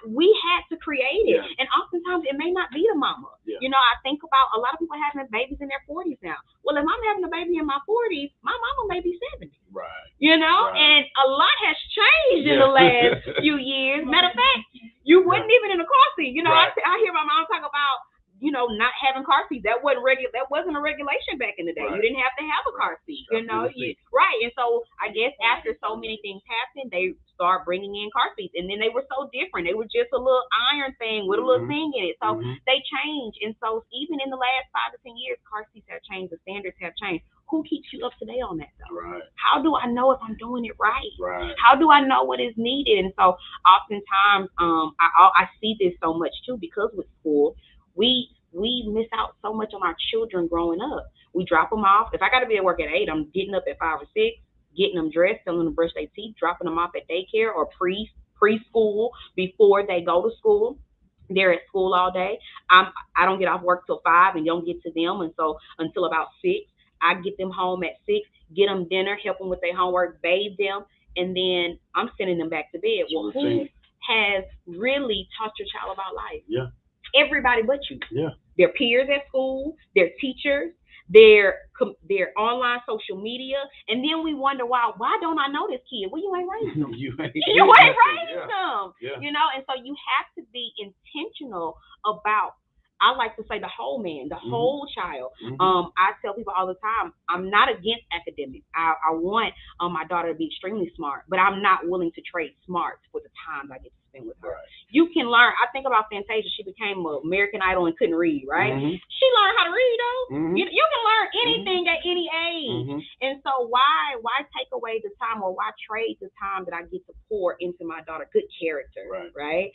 We had to create it. Yeah. And oftentimes it may not be the mama. Yeah. You know, I think about a lot of people having babies in their 40s now. Well, if I'm having a baby in my 40s, my mama may be 70. Right. You know, Right. and a lot has changed in the last few years. Matter of fact, you wasn't even in a car seat. You know, Right. I hear my mom talk about, you know, not having car seats. That wasn't a regulation back in the day. Right. You didn't have to have a car seat. You know, right. And so I guess after so many things happened, they start bringing in car seats, and then they were so different. They were just a little iron thing with a little thing in it. So they changed. And so even in the last 5 to 10 years, car seats have changed. The standards have changed. Who keeps you up to date on that though? Right. How do I know if I'm doing it right? Right. How do I know what is needed? And so oftentimes, I see this so much too, because with school, we miss out so much on our children growing up. We drop them off. If I got to be at work at 8, I'm getting up at 5 or 6, getting them dressed, telling them to brush their teeth, dropping them off at daycare or preschool before they go to school. They're at school all day. I don't get off work till 5 and don't get to them, and so until about 6. I get them home at 6, get them dinner, help them with their homework, bathe them, and then I'm sending them back to bed. Well, who has really taught your child about life? Yeah. Everybody but you. Yeah. Their peers at school, their teachers, their online social media, and then we wonder why don't I know this kid? Well, you ain't raised them. you ain't raised them. Yeah. You know, and so you have to be intentional about, I like to say, the whole man, the whole child. I tell people all the time, I'm not against academics. I want my daughter to be extremely smart, but I'm not willing to trade smarts for the time I get to spend with her. Right. You can learn. I think about Fantasia. She became an American Idol and couldn't read, right? She learned how to read, though. You can learn anything at any age. And so why take away the time, or why trade the time that I get to pour into my daughter? Good character, right?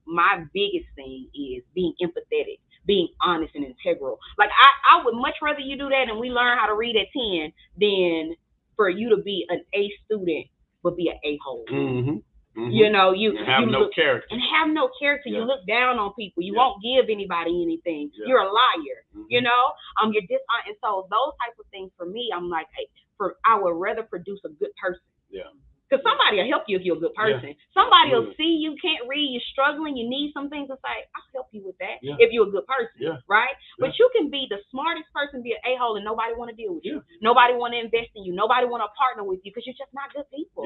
My biggest thing is being empathetic, being honest and integral. Like I would much rather you do that and we learn how to read at 10 than for you to be an A student but be an A-hole. You know, you have no character. And have no character. You look down on people. You won't give anybody anything. You're a liar. You know, you're dishonest. And so those types of things for me, I'm like, hey, I would rather produce a good person. Yeah. Because somebody will help you if you're a good person. Somebody will see you can't read, you're struggling, you need some things to say, I'll help you with that if you're a good person, right? But you can be the smartest person, be an a-hole, and nobody want to deal with you. Nobody want to invest in you. Nobody want to partner with you because you're just not good people.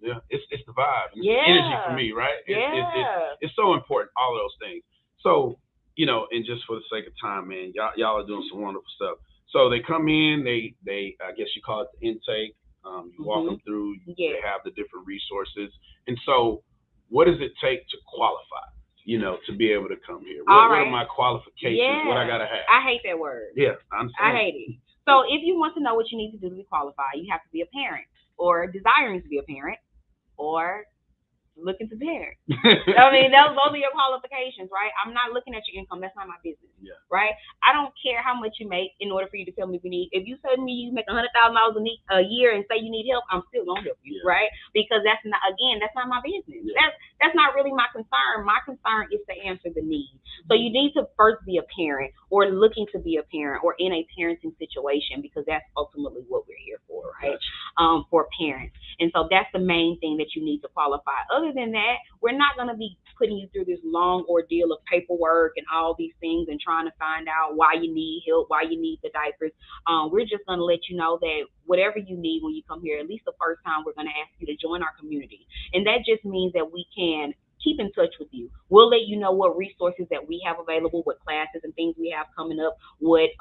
Yeah, it's the vibe. It's the energy for me, right? It's so important, all of those things. So, you know, and just for the sake of time, man, y'all are doing some wonderful stuff. So they come in, they I guess you call it the intake. You walk them through, they have the different resources. And so what does it take to qualify, you know, to be able to come here? What are my qualifications? What I got to have? I hate that word. Yeah, I'm saying. I hate it. So if you want to know what you need to do to qualify, you have to be a parent, or desiring to be a parent, or looking to parent. I mean, those are your qualifications, right? I'm not looking at your income. That's not my business, right? I don't care how much you make in order for you to tell me if you need. If you tell me you make $100,000 a year and say you need help, I'm still gonna help you, right? Because that's not my business. That's not really my concern. My concern is to answer the need. So you need to first be a parent, or looking to be a parent, or in a parenting situation, because that's ultimately what we're here for, right? For parents. And so that's the main thing that you need to qualify. Other than that, we're not going to be putting you through this long ordeal of paperwork and all these things and trying to find out why you need help, why you need the diapers. We're just going to let you know that whatever you need when you come here, at least the first time, we're going to ask you to join our community. And that just means that we can keep in touch with you. We'll let you know what resources that we have available, what classes and things we have coming up, what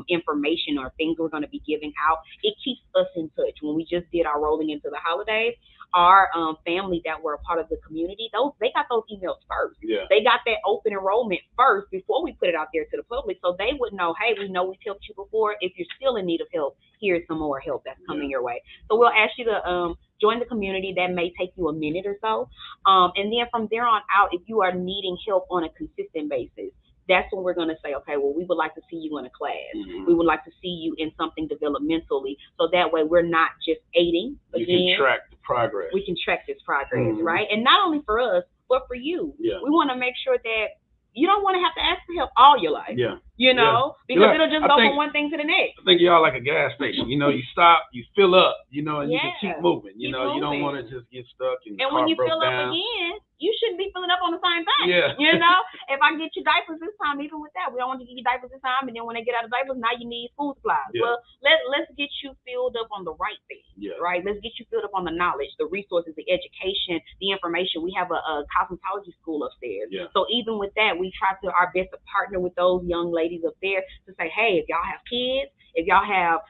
information or things we're going to be giving out. It keeps us in touch. When we just did our rolling into the holidays, our family that were a part of the community, they got those emails first. They got that open enrollment first before we put it out there to the public, so they would know, hey, we know we've helped you before. If you're still in need of help, here's some more help that's coming your way. So we'll ask you to join the community. That may take you a minute or so. And then from there on out, if you are needing help on a consistent basis, that's when we're going to say, okay, well, we would like to see you in a class. We would like to see you in something developmentally. So that way we're not just aiding. You can track the progress. We can track this progress, right? And not only for us, but for you. Yeah. We want to make sure that you don't want to have to ask for help all your life. Yeah. You know, because it'll just go from one thing to the next. I think y'all like a gas station. You know, you stop, you fill up, you know, and you can keep moving. You know, you don't want to just get stuck and when you fill down. up again, you shouldn't be filling up on the same thing. Yeah. You know, if I get you diapers this time, even with that, we don't want to get you diapers this time, and then when they get out of diapers, now you need food supplies. Yeah. Well, let's get you filled up on the right thing. Yeah. Right? Let's get you filled up on the knowledge, the resources, the education, the information. We have a cosmetology school upstairs. Yeah. So even with that, we try to our best to partner with those young ladies up there to say, hey, if y'all have kids, if y'all have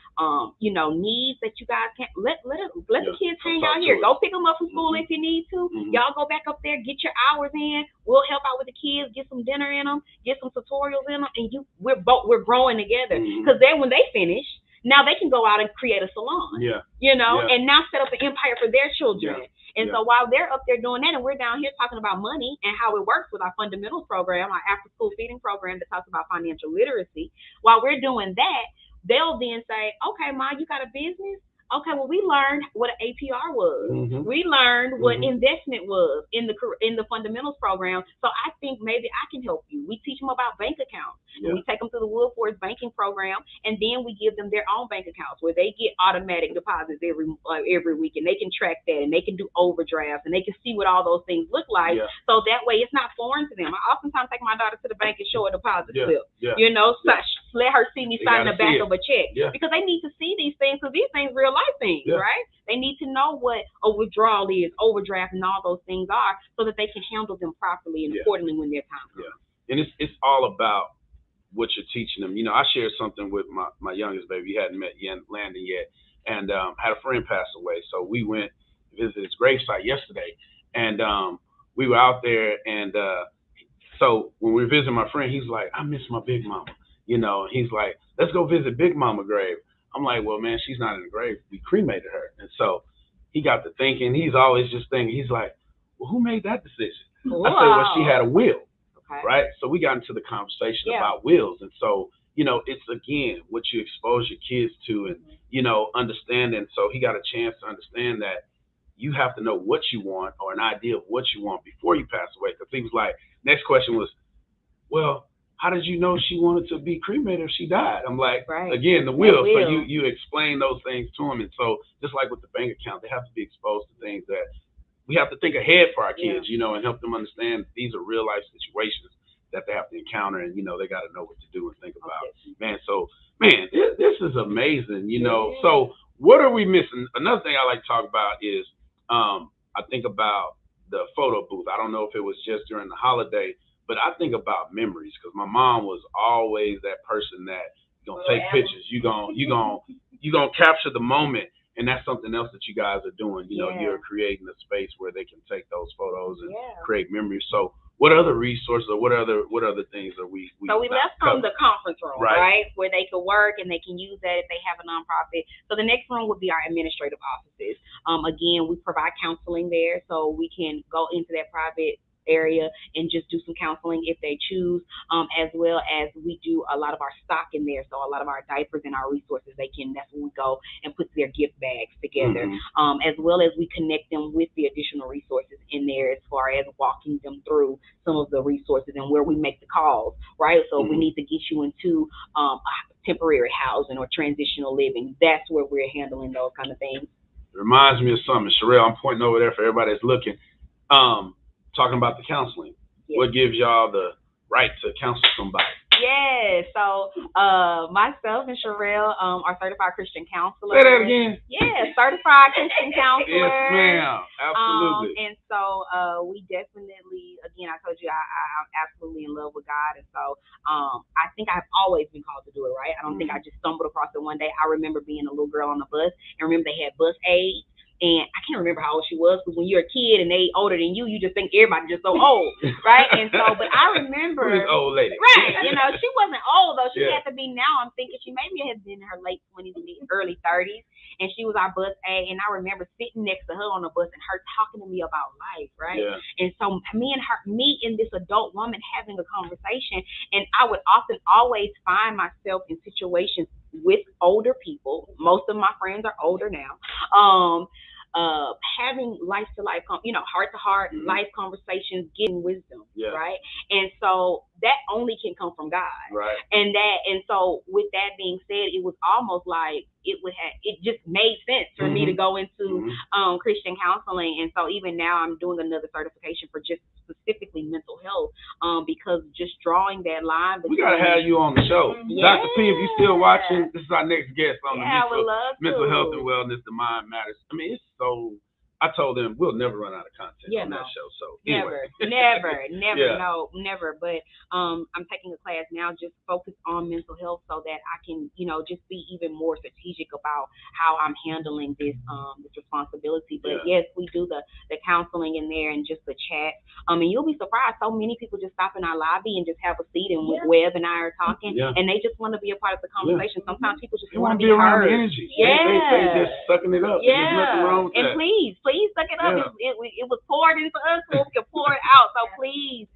you know, needs that you guys can't let the kids hang out here. Go pick them up from school if you need to. Y'all go back up there, get your hours in. We'll help out with the kids, get some dinner in them, get some tutorials in them, and we're growing together. Because then when they finish, now they can go out and create a salon. Yeah. You know, and now set up an empire for their children. Yeah. And so while they're up there doing that, and we're down here talking about money and how it works with our fundamentals program, our after-school feeding program that talks about financial literacy, while we're doing that, they'll then say, okay, Ma, you got a business? Okay, well, we learned what an APR was. We learned what investment was in the fundamentals program. So I think maybe I can help you. We teach them about bank accounts. Yeah. We take them through the Woodford's banking program, and then we give them their own bank accounts where they get automatic deposits every week, and they can track that, and they can do overdrafts, and they can see what all those things look like. Yeah. So that way, it's not foreign to them. I oftentimes take my daughter to the bank and show her deposit slip. Yeah. You know, let her see me sign the back of a check because they need to see these things because these things real life things, right? They need to know what a withdrawal is, overdraft, and all those things are, so that they can handle them properly and accordingly when their time comes. And it's all about what you're teaching them. You know, I shared something with my youngest baby. He hadn't met Landon yet, and had a friend pass away. So we went to visit his gravesite yesterday, and we were out there. And so when we were visiting my friend, he's like, I miss my big mama. You know, he's like, let's go visit Big Mama grave. I'm like, well, man, she's not in the grave. We cremated her. And so he got to thinking. He's always just thinking. He's like, well, who made that decision? I said, well, she had a will. Right? So we got into the conversation about wills. And so, you know, it's, again, what you expose your kids to and, you know, understanding. So he got a chance to understand that you have to know what you want or an idea of what you want before you pass away. Because he was like, next question was, well, how did you know she wanted to be cremated if she died? I'm like, again, the will. So you explain those things to them. And so just like with the bank account, they have to be exposed to things that we have to think ahead for our kids, you know, and help them understand these are real life situations that they have to encounter. And, you know, they got to know what to do and think about. Man, so, man, this is amazing, you know. So what are we missing? Another thing I like to talk about is I think about the photo booth. I don't know if it was just during the holiday, but I think about memories because my mom was always that person that you're gonna take pictures, you gonna capture the moment, and that's something else that you guys are doing. You know, you're creating a space where they can take those photos and create memories. So, what other resources or what other things are we? So we left from the conference room, right, where they could work and they can use that if they have a nonprofit. So the next room would be our administrative offices. Again, we provide counseling there, so we can go into that private area and just do some counseling if they choose, as well as we do a lot of our stock in there. So a lot of our diapers and our resources, that's when we go and put their gift bags together, as well as we connect them with the additional resources in there as far as walking them through some of the resources and where we make the calls, right? So we need to get you into temporary housing or transitional living. That's where we're handling those kind of things. It reminds me of something, Sherelle, I'm pointing over there for everybody that's looking. Talking about the counseling. What gives y'all the right to counsel somebody? Yeah, so myself and Sherelle are certified Christian counselors. Say that again. Yeah, certified Christian counselors. Yes, ma'am. Absolutely. And so we definitely, again, I told you I'm absolutely in love with God. And so I think I've always been called to do it, right? I don't think I just stumbled across it one day. I remember being a little girl on the bus and remember they had bus aids. And I can't remember how old she was, because when you're a kid and they older than you just think everybody's just so old, right? And so, but I remember this old lady, right? She wasn't old though. She had to be. Now I'm thinking she maybe had been in her late 20s, early 30s, and she was our bus A. And I remember sitting next to her on the bus and her talking to me about life, right? Yeah. And so me and this adult woman having a conversation, and I would often always find myself in situations with older people. Most of my friends are older now. Having life-to-life, heart-to-heart life conversations, getting wisdom, right? And so that only can come from God, right? And so with that being said, it was almost like it just made sense for me to go into Christian counseling. And so even now I'm doing another certification for just specifically mental health, because just drawing that line between, we gotta have you on the show. Dr. P, if you're still watching, this is our next guest on the mental health and wellness, the mind matters. I mean, it's so, I told them we'll never run out of content on that show. So anyway. Never. But I'm taking a class now just focused on mental health, so that I can, just be even more strategic about how I'm handling this responsibility. But yes, we do the counseling in there and just the chat. And you'll be surprised, so many people just stop in our lobby and just have a seat, and Webb and I are talking, and they just want to be a part of the conversation. Sometimes people just want to be around heard. The energy. They just sucking it up. Yeah. There's nothing wrong with that. And please suck it up. It was poured into us, so we can pour it out. So please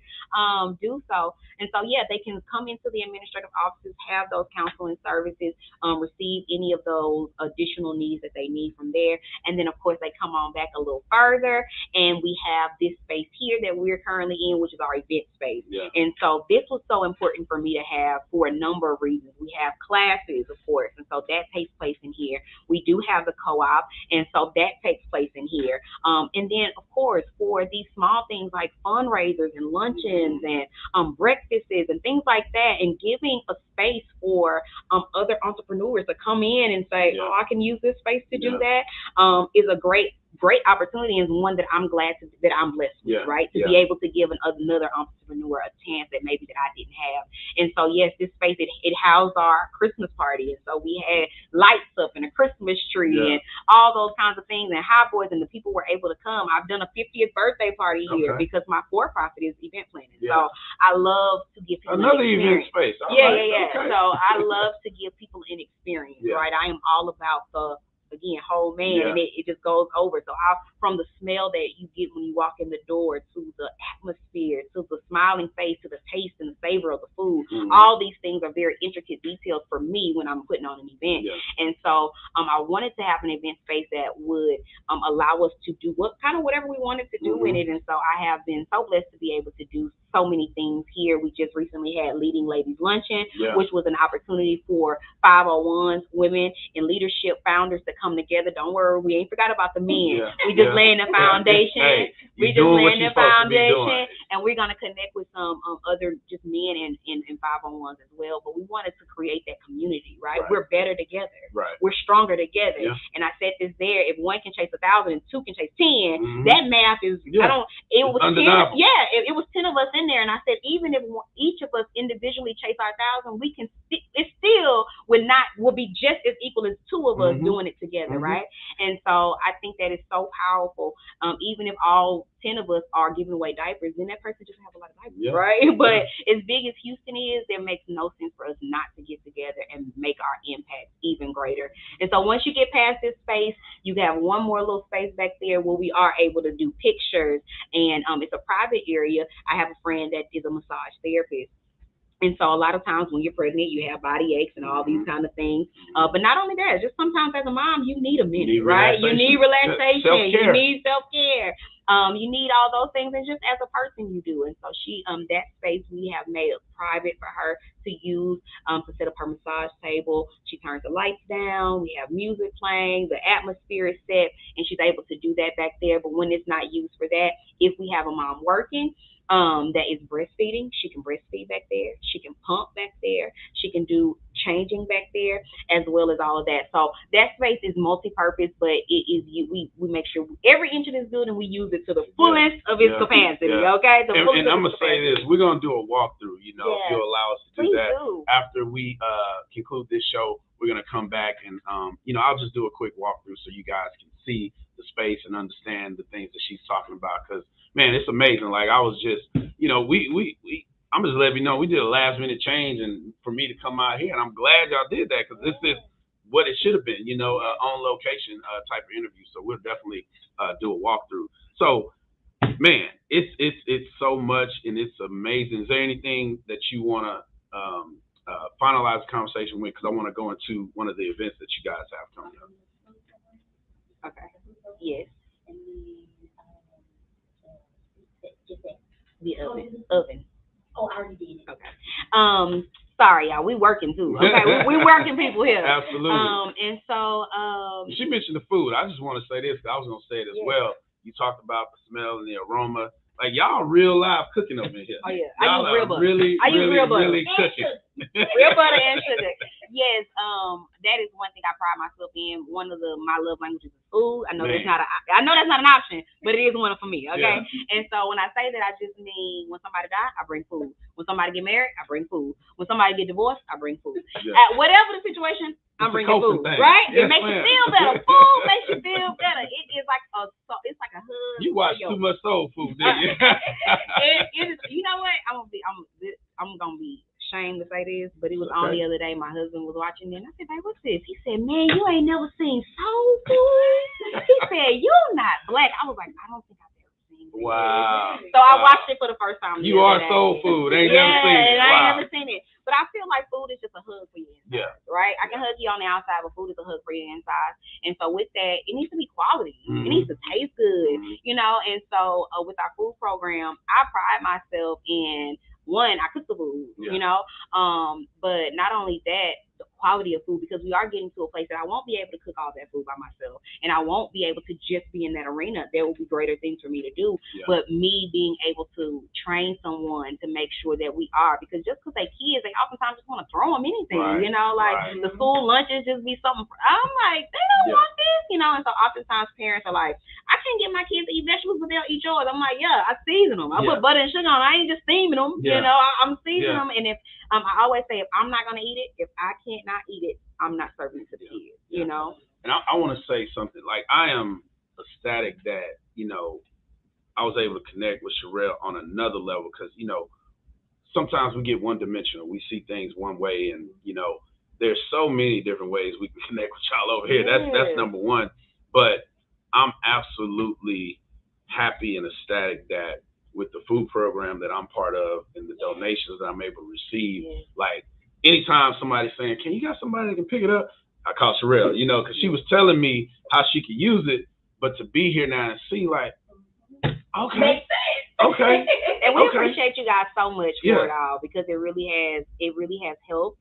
do so. And so they can come into the administrative offices, have those counseling services, receive any of those additional needs that they need from there. And then of course they come on back a little further, and we have this space here that we're currently in, which is our event space. And so this was so important for me to have for a number of reasons. We have classes, of course, and so that takes place in here. We do have the co-op, and so that takes place in here. And then of course for these small things like fundraisers and luncheons and breakfasts and things like that, and giving a space for other entrepreneurs to come in and say, I can use this space to do that, is a great opportunity, and one that I'm glad that I'm blessed with, right? To be able to give another entrepreneur a chance that maybe that I didn't have. And so yes, this space, it housed our Christmas party, and so we had lights up and a Christmas tree and all those kinds of things, and high boys, and the people were able to come. I've done a 50th birthday party here because my for-profit is event planning. So I love to give people another event space. Okay. So I love to give people an experience, right? I am all about the whole man, and it just goes over. So from the smell that you get when you walk in the door, to the atmosphere, to the smiling face, to the taste and the savor of the food, all these things are very intricate details for me when I'm putting on an event. And so I wanted to have an event space that would allow us to do whatever we wanted to do in it. And so I have been so blessed to be able to do so many things here. We just recently had Leading Ladies Luncheon, which was an opportunity for 501s, women in leadership, founders to come together. Don't worry, we ain't forgot about the men. We just laying the foundation. We just laying the foundation, and we're gonna connect with some other just men in 501s as well. But we wanted to create that community, right? We're better together. We're stronger together. And I said this there: if one can chase 1,000 and two can chase 10, that math is it was 10. It was 10 of us in there, and I said even if each of us individually chase our 1,000, we can. It still will be just as equal as two of us doing it together, right? And so I think that is so powerful. Even if all 10 of us are giving away diapers, then that person just have a lot of diapers, right? But as big as Houston is, there makes no sense for us not to get together and make our impact even greater. And so once you get past this space, you have one more little space back there where we are able to do pictures, and it's a private area. I have a friend that is a massage therapist. And so a lot of times when you're pregnant, you have body aches and all these kind of things. But not only that, just sometimes as a mom, you need a minute, right? You need relaxation. You need self-care. You need all those things, and just as a person you do. And so she, that space we have made private for her to use, to set up her massage table. She turns the lights down. We have music playing. The atmosphere is set, and she's able to do that back there. But when it's not used for that, if we have a mom working, that is breastfeeding, she can breastfeed back there. She can pump back there. She can do changing back there, as well as all of that. So that space is multi-purpose, but it is we make sure every inch of this building we use it to the fullest of its capacity. Okay. And I'm gonna say this: we're gonna do a walkthrough. if you'll allow us to do Please that. do. After we conclude this show, we're going to come back and, I'll just do a quick walkthrough so you guys can see the space and understand the things that she's talking about. Because, man, it's amazing. Like, I was just, I'm just letting you know, we did a last-minute change and for me to come out here, and I'm glad y'all did that because this is what it should have been, on-location type of interview. So we'll definitely do a walkthrough. So, man, it's so much and it's amazing. Is there anything that you want to finalize the conversation with? Because I want to go into one of the events that you guys have coming up. Okay. Yes. The oven. Oh, I already did it. Okay. Sorry, y'all. We working too. Okay, we working people here. Absolutely. And so. She mentioned the food. I just want to say this. I was gonna say it as well. You talked about the smell and the aroma. Like, y'all real live cooking up in here. Oh yeah. Y'all I use real butter. really cooking. Real butter and sugar. Yes. That is one thing I pride myself in. One of my love languages is food. I know that's not an option, but it is one for me. Okay. Yeah. And so when I say that, I just mean when somebody die, I bring food. When somebody get married, I bring food. When somebody get divorced, I bring food. Yeah. Whatever the situation, I'm bringing food. Thing. Right? Yes, it makes you feel better. Food makes you feel better. It is like it's like a hug. You watch too much soul food, didn't you? You know what? I'm gonna be ashamed to say this, but it was on the other day. My husband was watching it, and I said, "Babe, what's this?" He said, "Man, you ain't never seen soul food." He said, "You're not black." I was like, "I don't think I've ever seen it." Wow. So I watched it for the first time. You are soul food. Ain't never seen it. I ain't never seen it. But I feel like food is just a hug for you inside, right? I can hug you on the outside, but food is a hug for you inside. And so with that, it needs to be quality. Mm-hmm. It needs to taste good, And so with our food program, I pride myself in, one, I cook the food, but not only that, the quality of food, because we are getting to a place that I won't be able to cook all that food by myself, and I won't be able to just be in that arena. There will be greater things for me to do, but me being able to train someone to make sure that we are, because just because they kids, they oftentimes just want to throw them anything, the school lunches just be something. I'm like, they don't want this, and so oftentimes parents are like, I can't get my kids to eat vegetables, but they'll eat yours. I'm like, I season them. I put butter and sugar on. I ain't just steaming them, I'm seasoning them, and if I always say, if I'm not gonna eat it, if I can't not eat it, I'm not serving it to the kids, And I want to say something. Like, I am ecstatic that, I was able to connect with Sherelle on another level because, sometimes we get one-dimensional. We see things one way, and, there's so many different ways we can connect with y'all over here. That's number one. But I'm absolutely happy and ecstatic that with the food program that I'm part of and the donations that I'm able to receive, like, anytime somebody's saying, can you got somebody that can pick it up? I call Sherelle, because she was telling me how she could use it, but to be here now and see, like, okay. And we appreciate you guys so much for it all, because it really has helped.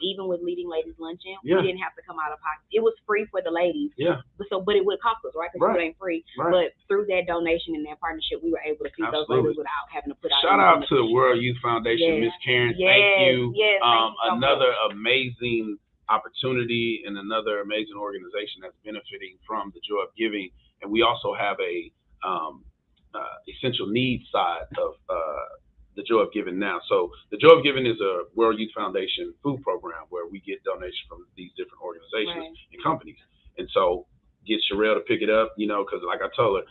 Even with Leading Ladies Luncheon, we didn't have to come out of pocket. It was free for the ladies. But it would cost us, right? Because it ain't free. Right. But through that donation and that partnership, we were able to feed those ladies without having to put out. Shout out to the World Youth Foundation, Miss Karen. Thank you. Yes, thank you so another much. Amazing opportunity and another amazing organization that's benefiting from the joy of giving. And we also have a essential needs side of the Joy of Giving now. So the Joy of Giving is a World Youth Foundation food program where we get donations from these different organizations and companies. And so get Sherelle to pick it up, because like I told her,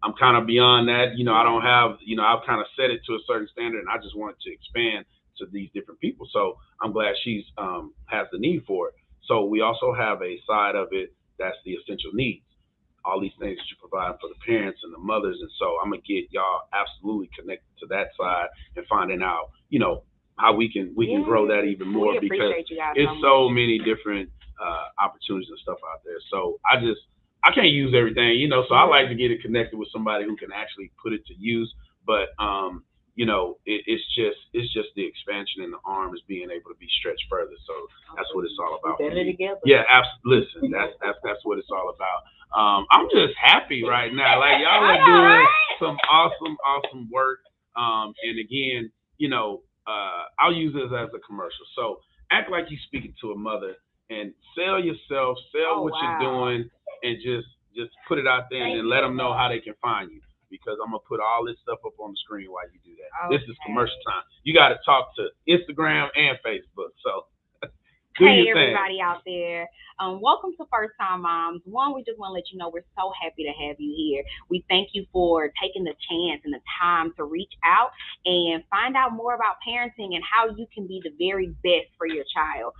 I'm kind of beyond that. I don't have, I've kind of set it to a certain standard, and I just wanted to expand to these different people. So I'm glad she's has the need for it. So we also have a side of it that's the essential needs. All these things that you provide for the parents and the mothers. And so I'm going to get y'all absolutely connected to that side and finding out, how we can grow that even more, because it's so many different opportunities and stuff out there. So I can't use everything, so I like to get it connected with somebody who can actually put it to use. But, it's just the expansion in the arms being able to be stretched further. So that's what it's all about. Better together. Yeah, absolutely. Listen, that's what it's all about. I'm just happy right now. Like, y'all are doing some awesome work. And again, I'll use this as a commercial. So act like you're speaking to a mother and sell yourself, what you're doing, and just put it out there and then let them know how they can find you. Because I'm going to put all this stuff up on the screen while you do that. This is commercial time. You got to talk to Instagram and Facebook. So, hey, everybody out there. Welcome to First Time Moms. One, we just want to let you know we're so happy to have you here. We thank you for taking the chance and the time to reach out and find out more about parenting and how you can be the very best for your child.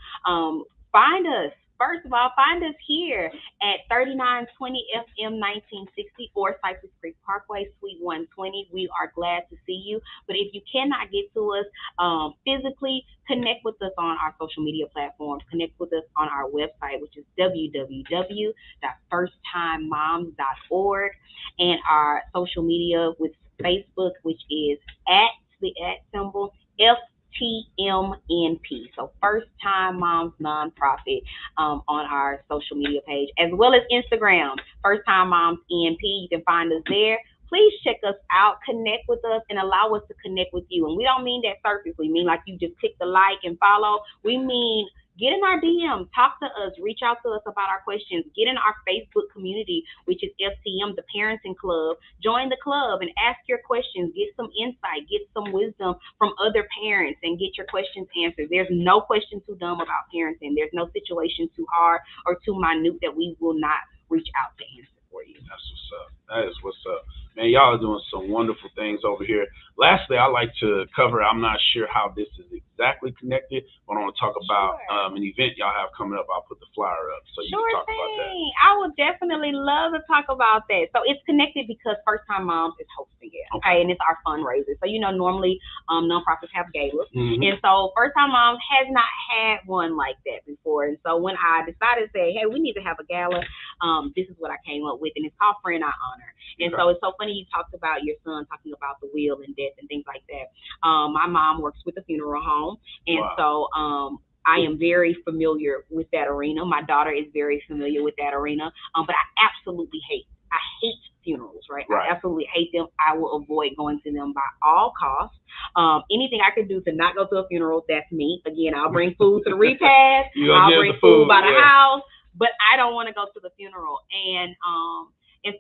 Find us. First of all, find us here at 3920 FM 1960 or Cypress Creek Parkway, Suite 120. We are glad to see you. But if you cannot get to us physically, connect with us on our social media platforms. Connect with us on our website, which is www.firsttimemoms.org, and our social media with Facebook, which is at the @ FTMNP. So First Time Moms Nonprofit on our social media page, as well as Instagram, First Time Moms NP. You can find us there. Please check us out, connect with us, and allow us to connect with you. And we don't mean that surfacely, mean like you just click the like and follow. We mean get in our DMs, talk to us, reach out to us about our questions, get in our Facebook community, which is FTM, the Parenting Club. Join the club and ask your questions, get some insight, get some wisdom from other parents, and get your questions answered. There's no question too dumb about parenting. There's no situation too hard or too minute that we will not reach out to answer for you. That's what's up. That is what's up. Man, y'all are doing some wonderful things over here. Lastly, I'd like to cover, I'm not sure how this is exactly connected, but I want to talk about an event y'all have coming up. I'll put the flyer up so you can talk about that. I would definitely love to talk about that. So it's connected because First Time Moms is hosting it, okay? And it's our fundraiser. So, normally nonprofits have galas. And so First Time Moms has not had one like that before. And so when I decided to say, hey, we need to have a gala, this is what I came up with. And it's called Friend I Honor. And so it's so funny you talked about your son talking about the will and death and things like that. My mom works with a funeral home. And so I am very familiar with that arena. My daughter is very familiar with that arena. But I absolutely hate funerals, right? I absolutely hate them. I will avoid going to them by all costs. Anything I can do to not go to a funeral, that's me. Again, I'll bring food to the repast. I'll bring food by the house. But I don't want to go to the funeral. And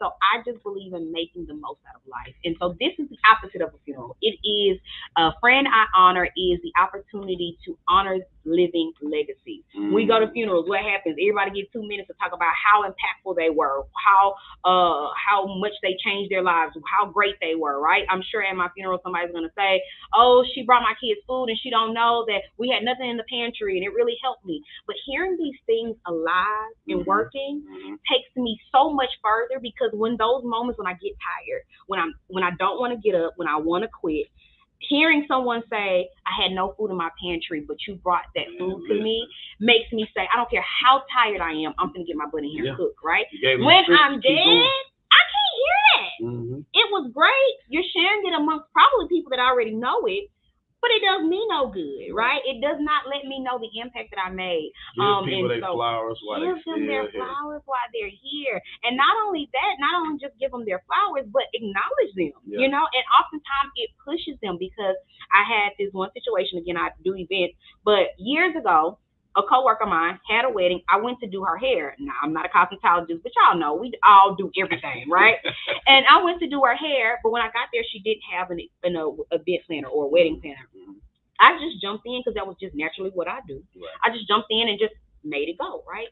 so I just believe in making the most out of life. And so this is the opposite of a funeral. It is a Friend I Honor is the opportunity to honor living legacies. We go to funerals. What happens? Everybody gets 2 minutes to talk about how impactful they were, how much they changed their lives, how great they were, right? I'm sure at my funeral somebody's going to say, oh, she brought my kids food and she don't know that we had nothing in the pantry and it really helped me. But hearing these things alive and working takes me so much further, because when those moments when I get tired, when I don't want to get up, when I want to quit, hearing someone say, I had no food in my pantry, but you brought that food to me, makes me say, I don't care how tired I am, I'm going to get my butt in here and cook, right? When I'm dead, I can't hear that. It was great. You're sharing it amongst probably people that already know it, but it does me no good, right? It does not let me know the impact that I made. Give people their flowers while they're here. Give them their flowers while they're here. And not only that, not only just give them their flowers, but acknowledge them, and oftentimes it pushes them, because I had this one situation, again, I do events, but years ago, a coworker of mine had a wedding. I went to do her hair. Now, I'm not a cosmetologist, but y'all know we all do everything, right? And I went to do her hair, but when I got there, she didn't have an event planner or a wedding planner. I just jumped in because that was just naturally what I do. I just jumped in and just made it go, right?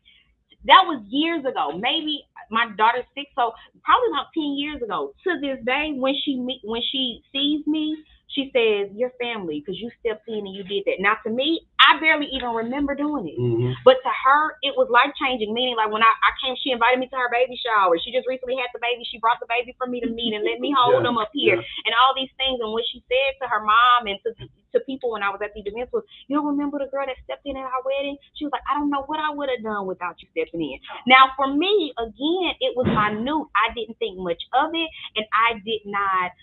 That was years ago. Maybe my daughter's 6, so probably about 10 years ago. To this day, when she sees me, she says, "Your family, because you stepped in and you did that." Now, to me, I barely even remember doing it. But to her, it was life-changing, meaning like when I came, she invited me to her baby shower. She just recently had the baby. She brought the baby for me to meet and let me hold them up here and all these things. And what she said to her mom and to people when I was at these events was, "You don't remember the girl that stepped in at our wedding?" She was like, "I don't know what I would have done without you stepping in." Now, for me, again, it was minute. I didn't think much of it, and I did not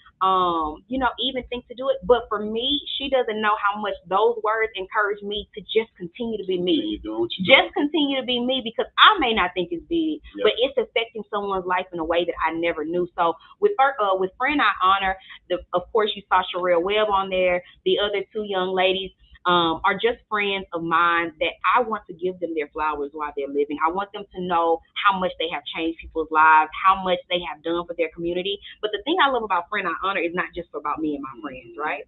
even think to do it. But for me, she doesn't know how much those words encourage me to just continue to be me. Just continue to be me, because I may not think it's big, but it's affecting someone's life in a way that I never knew. So with Friend I Honor, of course, you saw Sherelle Webb on there, the other 2 young ladies. are just friends of mine that I want to give them their flowers while they're living. I want them to know how much they have changed people's lives, how much they have done for their community. But the thing I love about Friend I Honor is not just about me and my friends, right?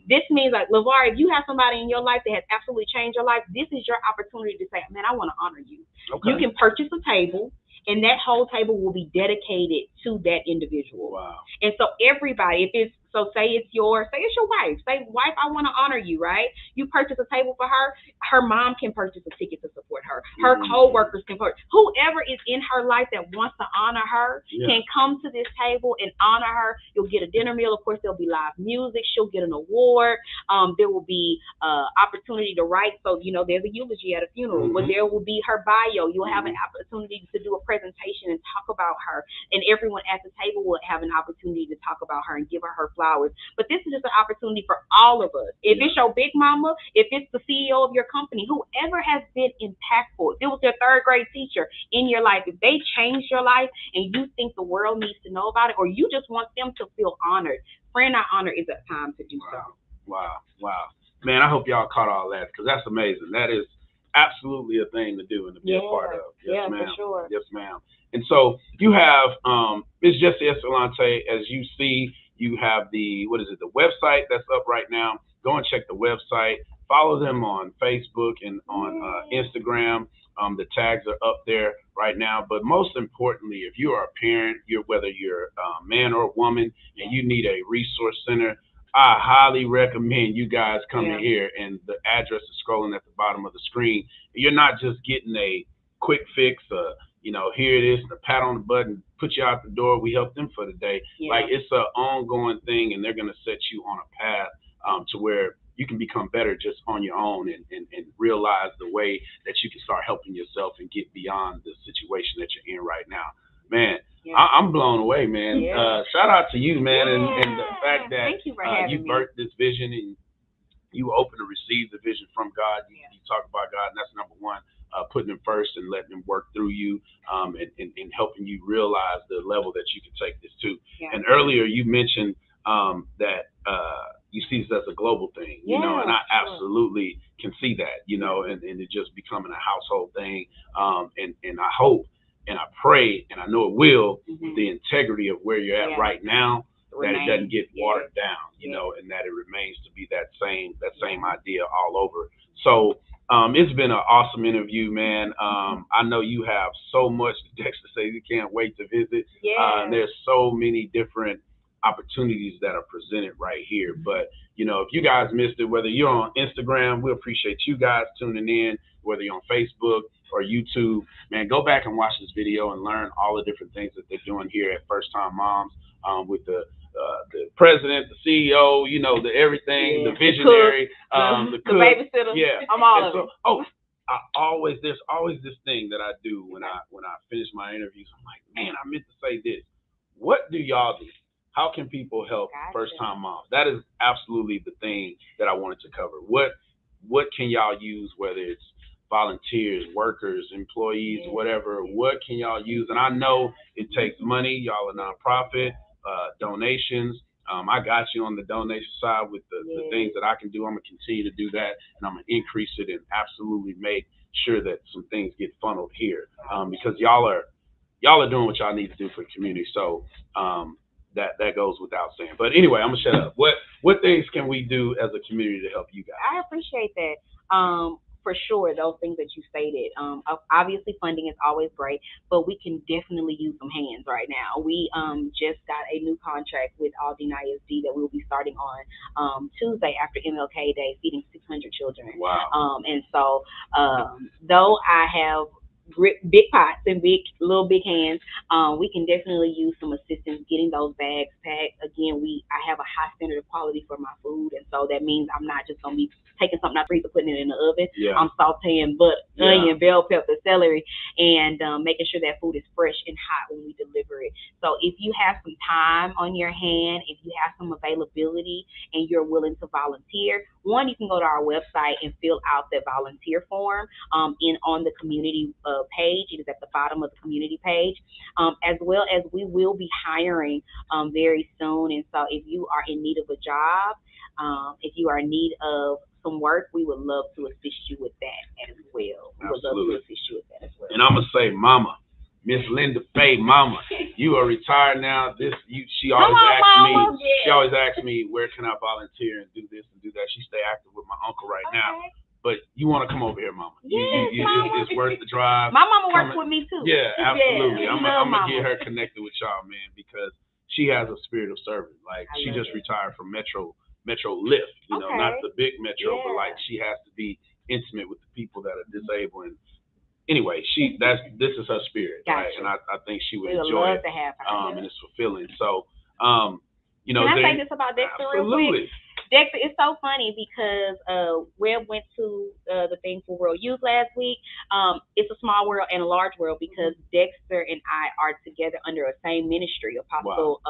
This means, like, LeVar, if you have somebody in your life that has absolutely changed your life, this is your opportunity to say, man, I want to honor you. Okay. You can purchase a table, and that whole table will be dedicated to that individual. Wow. And so everybody, if it's, so say it's your wife. Say, wife, I want to honor you, right? You purchase a table for her mom can purchase a ticket to support her. Her co-workers can purchase. Whoever is in her life that wants to honor her can come to this table and honor her. You'll get a dinner meal. Of course, there'll be live music. She'll get an award. There will be opportunity to write. So, there's a eulogy at a funeral, but there will be her bio. You'll have an opportunity to do a presentation and talk about her. And everyone at the table will have an opportunity to talk about her and give her flowers. But this is just an opportunity for all of us. If it's your big mama, if it's the CEO of your company, whoever has been impactful, if it was your third grade teacher in your life, if they changed your life and you think the world needs to know about it, or you just want them to feel honored, Friend I Honor is a time to do so. Wow. Man, I hope y'all caught all that, because that's amazing. That is absolutely a thing to do and to be a part of. Yes, ma'am. For sure. Yes, ma'am. And so you have Ms. Jessie Escalante, as you see. You have the website that's up right now. Go and check the website. Follow them on Facebook and on Instagram. The tags are up there right now. But most importantly, if you are a parent, whether you're a man or a woman, and you need a resource center, I highly recommend you guys coming here. And the address is scrolling at the bottom of the screen. You're not just getting a quick fix, here it is, a pat on the button, put you out the door, we help them for the day. Like, it's an ongoing thing, and they're going to set you on a path to where you can become better just on your own and realize the way that you can start helping yourself and get beyond the situation that you're in right now. Man, I'm blown away, man. Shout out to you, man, and the fact that you birthed this vision and you open to receive the vision from God. You talk about God, and that's number one. Putting them first and letting them work through you and helping you realize the level that you can take this to. And earlier you mentioned that you see this as a global thing, and I absolutely can see that, and it just becoming a household thing. And I hope and I pray, and I know it will, the integrity of where you're at right now, that it doesn't get watered down, and that it remains to be that same idea all over. So it's been an awesome interview, man. I know you have so much to Dexter say you can't wait to visit. And there's so many different opportunities that are presented right here. But, if you guys missed it, whether you're on Instagram, we appreciate you guys tuning in, whether you're on Facebook or YouTube, man, go back and watch this video and learn all the different things that they're doing here at First Time Moms with the president, the CEO, the everything, the visionary, the cook, the babysitter. I'm all of it. There's always this thing that I do when I finish my interviews. I'm like, man, I meant to say this. What do y'all do? How can people help first time moms? That is absolutely the thing that I wanted to cover. What can y'all use, whether it's volunteers, workers, employees, whatever, what can y'all use? And I know it takes money. Y'all are nonprofit, donations. I got you on the donation side with the things that I can do. I'm going to continue to do that, and I'm going to increase it and absolutely make sure that some things get funneled here because y'all are doing what y'all need to do for the community. So that goes without saying. But anyway, I'm going to shut up. What things can we do as a community to help you guys? I appreciate that. For sure, those things that you stated. Obviously, funding is always great, but we can definitely use some hands right now. We just got a new contract with Aldine ISD that we'll be starting on Tuesday after MLK Day, feeding 600 children. Wow. And so, though I have big pots and big hands, we can definitely use some assistance getting those bags packed. Again, I have a high standard of quality for my food, and so that means I'm not just gonna be taking something out of the freezer, putting it in the oven. I'm sauteing onion, bell pepper, celery, and making sure that food is fresh and hot when we deliver it. So if you have some time on your hand, if you have some availability and you're willing to volunteer, one, you can go to our website and fill out the volunteer form on the community page. It is at the bottom of the community page, as well as we will be hiring very soon. And so if you are in need of a job, if you are in need of some work, we would love to assist you with that as well. We would love to assist you with that as well. And I'm gonna say, Mama, Miss Linda Faye, Mama, you are retired now. She always asks me, where can I volunteer and do this and do that. She stay active with my uncle right now. But you want to come over here, Mama. Yes, Mama. It's worth the drive. My mama works with me, too. Yeah, absolutely. Yeah, I'm going to get her connected with y'all, man, because she has a spirit of service. Like, she just retired from Metro Lift, you know, not the big Metro, but, like, she has to be intimate with the people that are disabled. And anyway, this is her spirit, right? And I think she would enjoy it. To have her. And it's fulfilling. So, you know. Can I say this about Dexter real quick? Dexter, it's so funny because Webb went to the thing for World Youth last week. It's a small world and a large world because Dexter and I are together under a same ministry, Apostle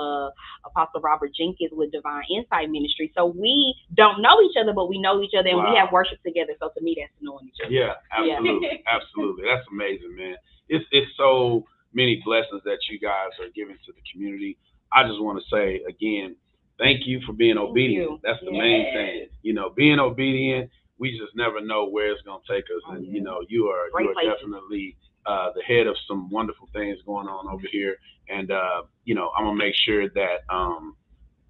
Robert Jenkins with Divine Insight Ministry. So we don't know each other, but we know each other, and we have worship together. So to me, that's knowing each other. Yeah, absolutely. Absolutely. That's amazing, man. It's so many blessings that you guys are giving to the community. I just want to say, again, thank you for being obedient. That's the main thing. You know, being obedient, we just never know where it's going to take us. And, you know, you are definitely the head of some wonderful things going on over here. And, you know, I'm going to make sure that,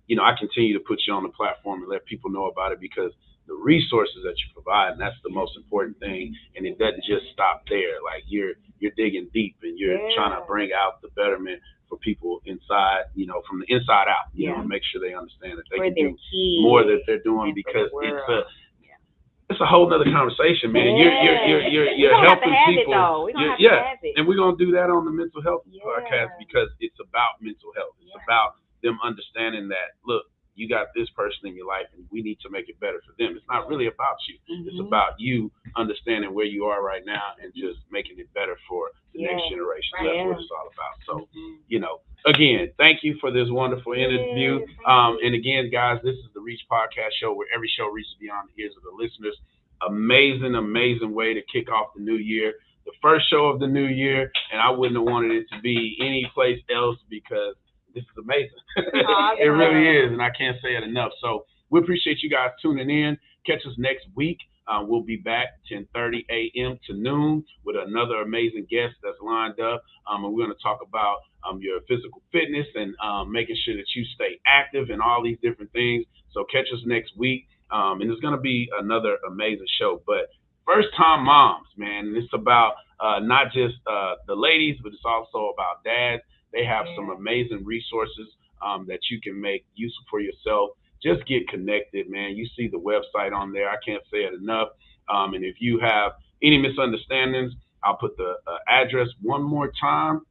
you know, I continue to put you on the platform and let people know about it, because the resources that you provide, and that's the most important thing. And it doesn't just stop there. Like, you're digging deep, and you're trying to bring out the betterment for people inside, you know, from the inside out, you know, and make sure they understand that they can do more that they're doing, because it's a whole nother conversation, man. You're helping people. And we're gonna do that on the mental health podcast, because it's about mental health. It's about them understanding that, look, you got this person in your life, and we need to make it better for them. It's not really about you. It's about you understanding where you are right now and just making it better for the next generation. That's what it's all about. So, you know, again, thank you for this wonderful interview. And again, guys, this is the Reach Podcast Show, where every show reaches beyond the ears of the listeners. Amazing, amazing way to kick off the new year. The first show of the new year, and I wouldn't have wanted it to be any place else, because this is amazing. It really is, and I can't say it enough. So we appreciate you guys tuning in. Catch us next week. We'll be back 10:30 a.m. to noon with another amazing guest that's lined up. And we're going to talk about your physical fitness and making sure that you stay active and all these different things. So catch us next week. And it's going to be another amazing show. But first-time moms, man, it's about not just the ladies, but it's also about dads. They have some amazing resources that you can make useful for yourself. Just get connected, man. You see the website on there. I can't say it enough. And if you have any misunderstandings, I'll put the address one more time,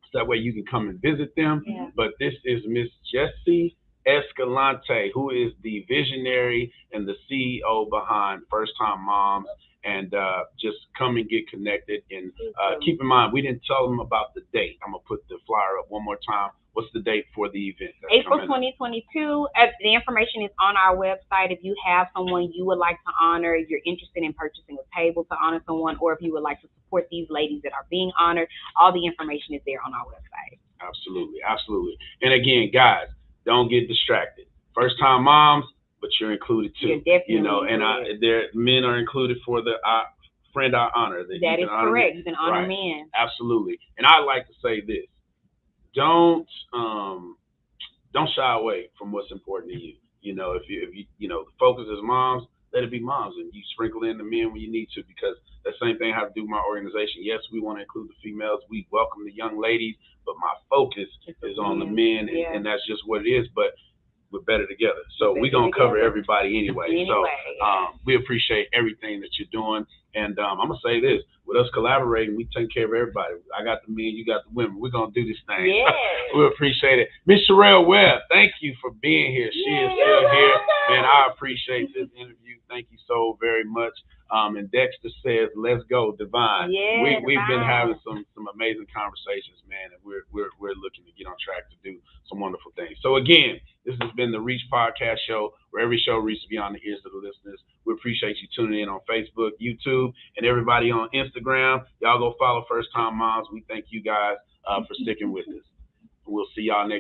so that way you can come and visit them. But this is Miss Jessie Escalante, who is the visionary and the CEO behind First Time Moms. And just come and get connected. And keep in mind, we didn't tell them about the date. I'm going to put the flyer up one more time. What's the date for the event? April 2022. The information is on our website. If you have someone you would like to honor, if you're interested in purchasing a table to honor someone, or if you would like to support these ladies that are being honored, all the information is there on our website. Absolutely. Absolutely. And again, guys, don't get distracted. First time moms, but you're included too. You know, and men are included for the friend I honor. That is correct. You can honor men. Absolutely. And I like to say this: don't shy away from what's important to you. You know, if you know, the focus is moms, let it be moms, and you sprinkle in the men when you need to, because that same thing I have to do with my organization. Yes, we want to include the females. We welcome the young ladies, but my focus is on the men, and that's just what it is. But we're better together. So we're going to cover everybody anyway. So we appreciate everything that you're doing. And I'm going to say this, with us collaborating, we take care of everybody. I got the men, you got the women. We're going to do this thing. We appreciate it. Miss Sherelle Webb, thank you for being here. She is still here. Man, I appreciate this interview. Thank you so very much. And Dexter says, let's go, Divine. We've been having some amazing conversations, man, and we're looking to get on track to do some wonderful things. So again, this has been the Reach Podcast Show, where every show reaches beyond the ears of the listeners. We appreciate you tuning in on Facebook, YouTube, and everybody on Instagram. Y'all go follow First Time Moms. We thank you guys for sticking with us. We'll see y'all next